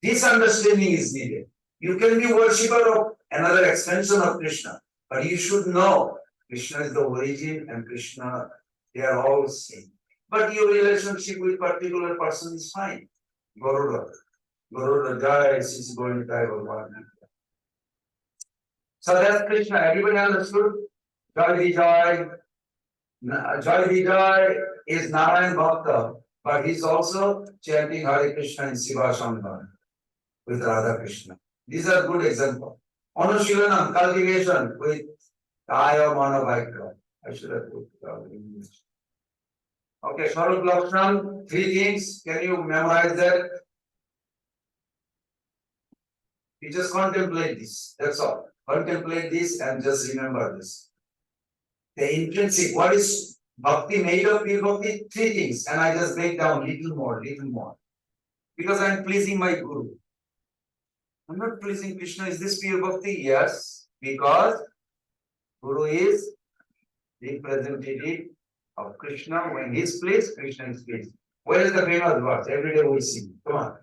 This understanding is needed. You can be worshipper of another extension of Krishna, but you should know Krishna is the origin and Krishna, they are all same. But your relationship with particular person is fine. Garuda. Garuda Jai, is going to die or what. So that's Krishna. Everybody understood? Jai Vijay. Jai Vijay is Narayan Bhakta, but he's also chanting Hare Krishna in Siva Shankar with Radha Krishna. These are good examples. Anushilanam, cultivation with Kaya Manavaika. I should have put English. Okay, Swarup Lakshan, 3 things. Can you memorize that? You just contemplate this. That's all. Contemplate this and just remember this. The intrinsic, what is bhakti made of? Pure bhakti, 3 things. And I just break down little more, little more. Because I am pleasing my Guru. I'm not pleasing Krishna. Is this pure bhakti? Yes. Because Guru is representative of Krishna. When he is pleased, Krishna is pleased. Where is the famous verse? Every day we sing. Come on.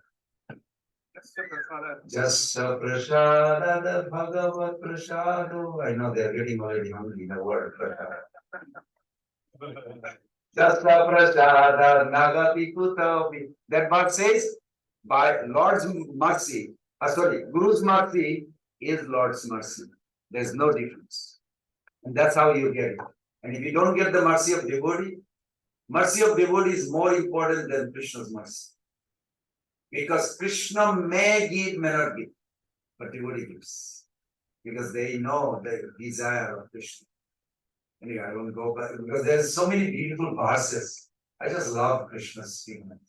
Jasa prasada bhagavat prasado. I know they are getting already hungry. The word prasada. Jasa prasada nagati kutavi. That verse says, by Lord's mercy, Guru's mercy is Lord's mercy. There's no difference. And that's how you get it. And if you don't get the mercy of devotee is more important than Krishna's mercy. Because Krishna may give, may not give, but devotee gives. Because they know the desire of Krishna. Anyway, I won't go back because there's so many beautiful verses. I just love Krishna's statement.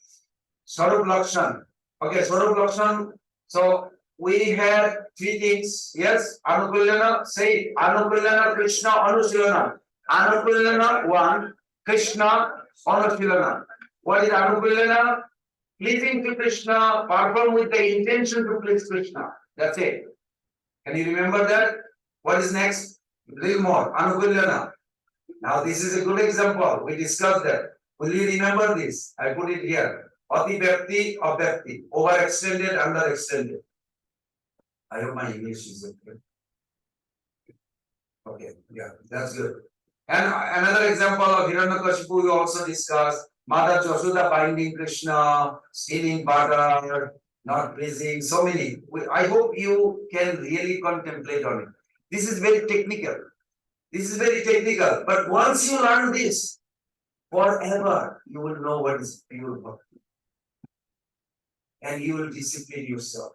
Swarup Lakshan. Okay, Swarup Lakshan. So we had 3 things. Yes, Anukulyana, say it. Anukulyana, Krishna, Anushilana. Anukulyana, 1. Krishna, Anushilana. What is Anukulyana? Pleasing to Krishna, perform with the intention to please Krishna. That's it. Can you remember that? What is next? A little more. Anukulyana. Now this is a good example. We discussed that. Will you remember this? I put it here. Ati Bhakti, Abhakti. Overextended, underextended. I hope my English is okay. Okay, yeah, that's good. And another example of Hiranyakashipu we also discussed. Mother Josuda binding Krishna, stealing butter, not pleasing, so many. I hope you can really contemplate on it. This is very technical. But once you learn this, forever you will know what is pure bhakti. And you will discipline yourself.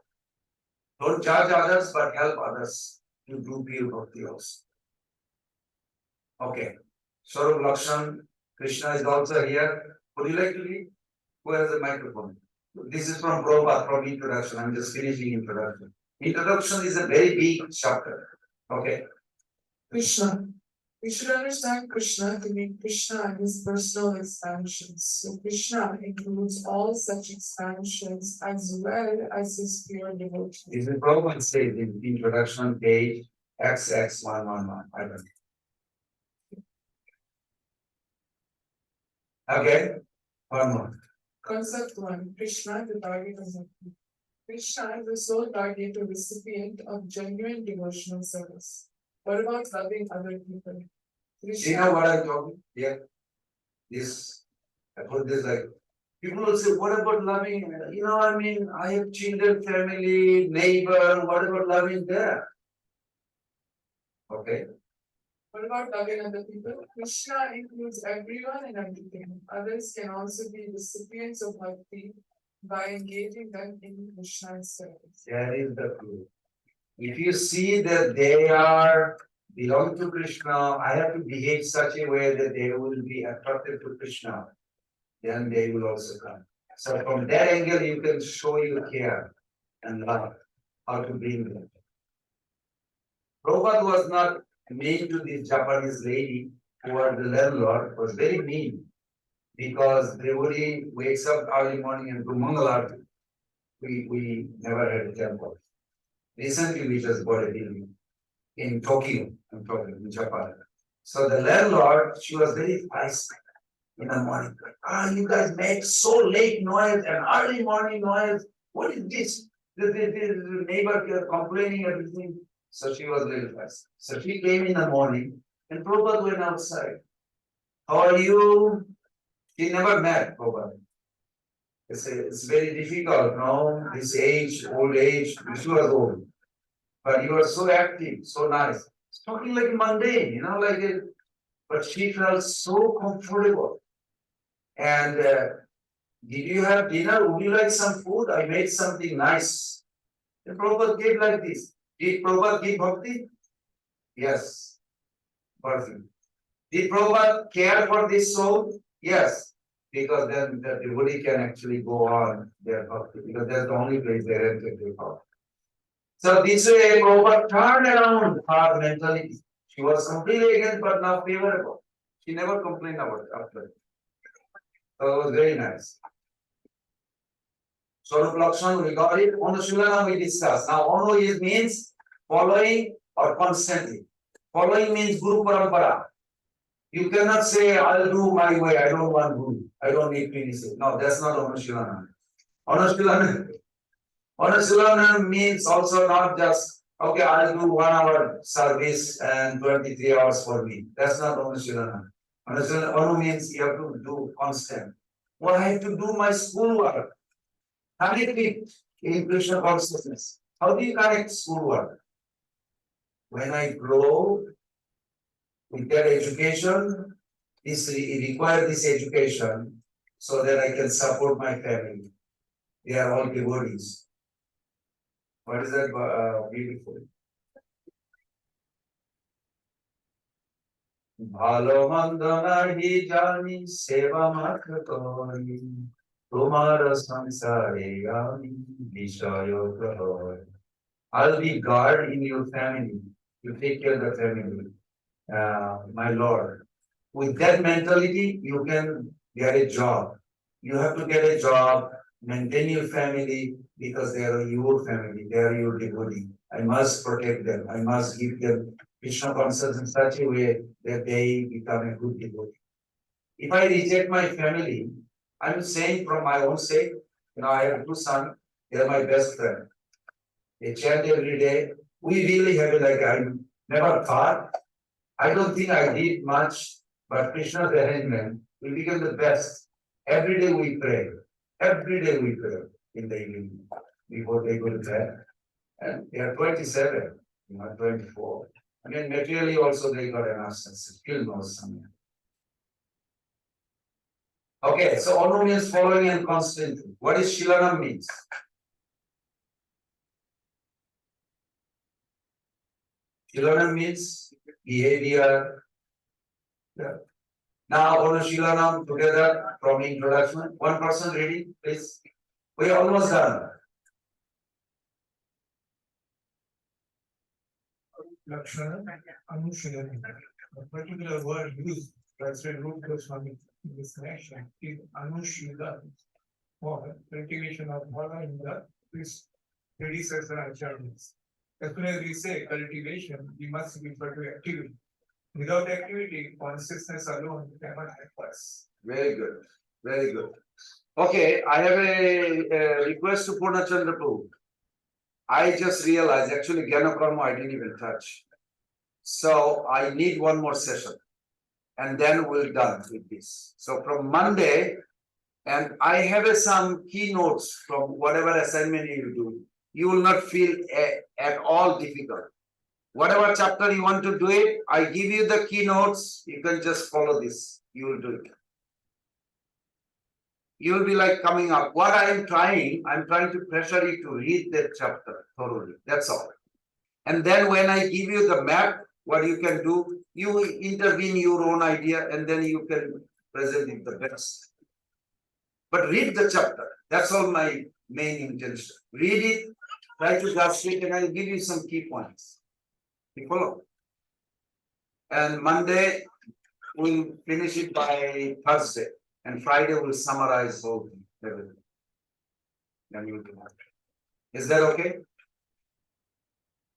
Don't judge others, but help others to do pure bhakti also. Okay. Swarup Lakshan, Krishna is also here. Would you like to read? Who has the microphone? This is from Prabhupada, from introduction. I'm just finishing introduction. Introduction is a very big chapter. Okay. Krishna. We should understand Krishna to mean Krishna and his personal expansions. So Krishna includes all such expansions as well as his pure devotion. This is Prabhupada says in introduction page XX111. I don't know. Okay, one more. Concept 1. Krishna, the target of bhakti. Krishna is the sole target or recipient of genuine devotional service. What about loving other people? Do you know what I'm talking? Yeah. This, I put this like, people will say, what about loving? I have children, family, neighbor, what about loving there? Okay. What about loving other people? Krishna includes everyone and everything. Others can also be recipients of bhakti by engaging them in Krishna's service. That is the clue. If you see that they are belong to Krishna, I have to behave such a way that they will be attracted to Krishna, then they will also come. So from that angle, you can show your care and love. how to bring them. Prabhupada was not mean to this Japanese lady who was the landlord, was very mean. Because devotee wakes up early morning and do Mangalarti. We never had a temple. Recently we just bought a building in Tokyo, I'm talking in Japan. So the landlord, she was very feisty in the morning. You guys make so late noise and early morning noise. What is this? The neighbor here complaining everything. So she was very feisty. So she came in the morning and Prabhupada went outside. How are you? She never met Prabhupada. It's very difficult, no? This age, old age, she was old. But you were so active, so nice. It's talking like mundane, like it. But she felt so comfortable. And did you have dinner? Would you like some food? I made something nice. And Prabhupada gave like this. Did Prabhupada give bhakti? Yes. Perfect. Did Prabhupada care for this soul? Yes. Because then the devotee can actually go on their bhakti, because that's the only place they enter their bhakti. So this way, Prabhupada turned around her mentality. She was completely against, but now favorable. She never complained about it after. So it was very nice. Swarup Lakshman, we got it. Anushilanam we discussed. Now, Anu means following or constantly. Following means Guru Parampara. You cannot say, I'll do my way, I don't want Guru, I don't need to initiate. No, that's not Anushilanam. Anushilanam means also not just, okay, I'll do 1 hour service and 23 hours for me. That's not Anushilanam. Anu means you have to do constant. Well, I have to do my schoolwork. Connect it in Krishna consciousness. How do you connect schoolwork? When I grow, with that education, require this education so that I can support my family. They are all devotees. What is that beautiful? ভালো মন্দ নাহি জানি সেবা মাত্র করি তোমার সংসারে আমি বিষয় গ্রহণ. I'll be guard in your family. You take care of the family. My Lord. With that mentality, you can get a job. You have to get a job, maintain your family because they are your family, they are your devotee. I must protect them. I must give them Krishna consciousness in such a way that they become a good devotee. If I reject my family, I'm saying from my own sake, I have 2 sons, they are my best friend. They chant every day. We really have it like I never thought. I don't think I did much, but Krishna's arrangement, we become the best. Every day we pray. Every day we pray in the evening before they go to bed. And they are 27, 24. I mean, materially also they got enough sense. Still knows something. Okay, so Anu means following and constantly. What is Shilanam means? Shilanam means behavior. Yeah. Now, Anushilanam together from introduction. 1 person reading, please. We are almost done. Lakshana, Anushilanam. A particular word used translate root Goswami in this connection is Anushila for cultivation of following the predecessor acharyas. As soon as we say cultivation, we must refer to activity. Without activity, consciousness alone cannot help us. Very good. Very good. Okay, I have a request to Purnachandra Prabhu. I just realized actually Jnana Karma I didn't even touch. So I need 1 more session. And then we're done with this. So from Monday, and I have some keynotes from whatever assignment you do. You will not feel at all difficult. Whatever chapter you want to do it, I give you the keynotes. You can just follow this. You will do it. You will be like coming up. What I'm trying to pressure you to read that chapter thoroughly. That's all. And then when I give you the map, what you can do, you intervene your own idea and then you can present it the best. But read the chapter. That's all my main intention. Read it try to grasp it, and I'll give you some key points. You follow? And Monday, we'll finish it by Thursday, and Friday we'll summarize whole thing, everything. Then you'll do that. Is that okay?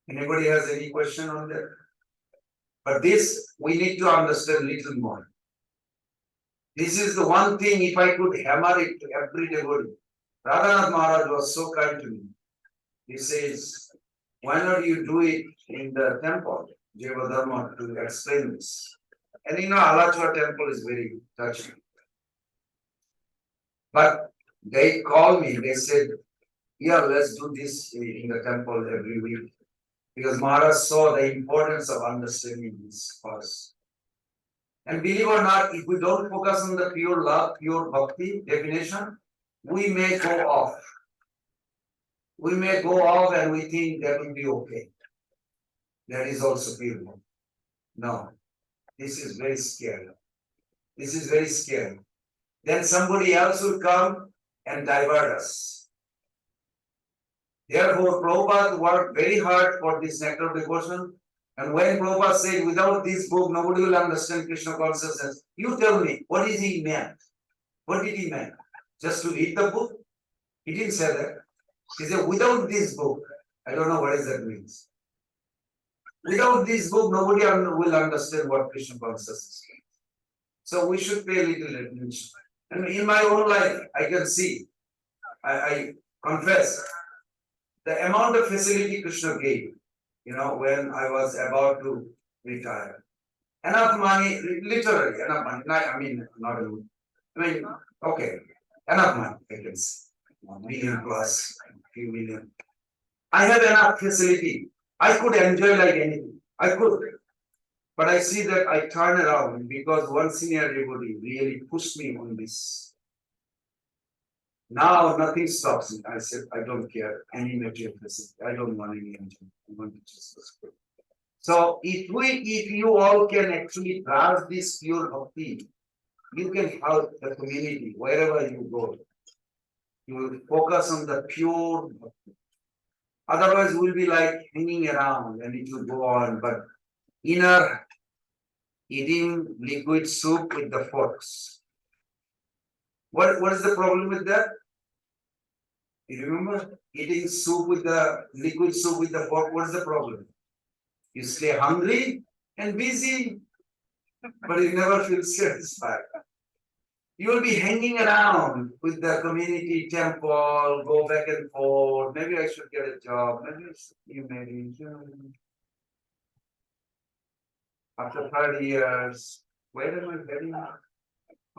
Anybody has any question on that? But this, we need to understand little more. This is the one thing, if I could hammer it to every devotee. Radhanath Maharaj was so kind to me. He says, why not you do it in the temple, Jivadharma, to explain this. And you know, Alachua temple is very touching. But they called me, they said, yeah, let's do this in the temple every week. Because Maharaj saw the importance of understanding this first. And believe or not, if we don't focus on the pure love, pure bhakti definition, we may go off. We may go off and we think that will be okay. That is also pure love. No, this is very scary. This is very scary. Then somebody else will come and divert us. Therefore, Prabhupada worked very hard for this nectar devotion. And when Prabhupada said, without this book, nobody will understand Krishna consciousness. You tell me, what is he meant? What did he mean? Just to read the book? He didn't say that. He said, without this book, I don't know what does that means. Without this book, nobody will understand what Krishna consciousness is. So we should pay a little attention. And in my own life, I can see, I confess, the amount of facility Krishna gave, you know, when I was about to retire. Enough money, literally, enough money. I mean, not a, I mean, okay, enough money, I can say. 1 million plus, few million. I have enough facility. I could enjoy like anything. I could. But I see that I turn around because one senior devotee really pushed me on this. Now nothing stops me. I said, I don't care any material facility. I don't want any enjoyment. I want to just go. So if you all can actually grasp this pure bhakti, you can help the community wherever you go. You will focus on the pure bhakti. Otherwise, we'll be like hanging around and it will go on. But inner eating liquid soup with the forks. What is the problem with that? You remember eating soup with the liquid soup with the fork? What is the problem? You stay hungry and busy, but you never feel satisfied. You will be hanging around with the community temple, go back and forth. Maybe I should get a job. Maybe after 30 years, where am I heading?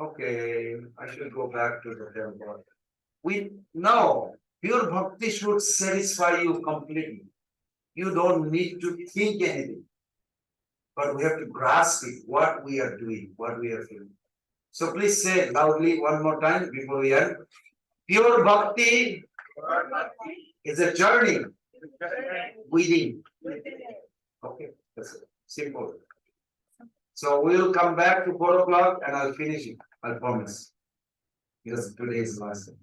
Okay, I should go back to the temple. No, pure bhakti should satisfy you completely. You don't need to think anything. But we have to grasp it, what we are doing, what we are feeling. So please say loudly one more time before we end. Pure bhakti is a journey within. Okay, that's it. Simple. So we'll come back to 4 o'clock and I'll finish it. I promise. Because today is last day.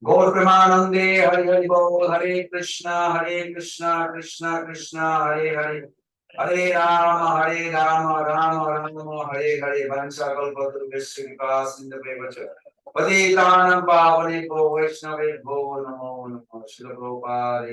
Gaur Premanande Hari Hari Bol Hare Krishna Krishna Krishna Hare Hare Hare Rama Rama Hare Hare Vancha Kalpatru Vishripa Sindhave Vacha Patitanam Pavane Ko Vaishnave Go Namo Namo Shila Prabhupada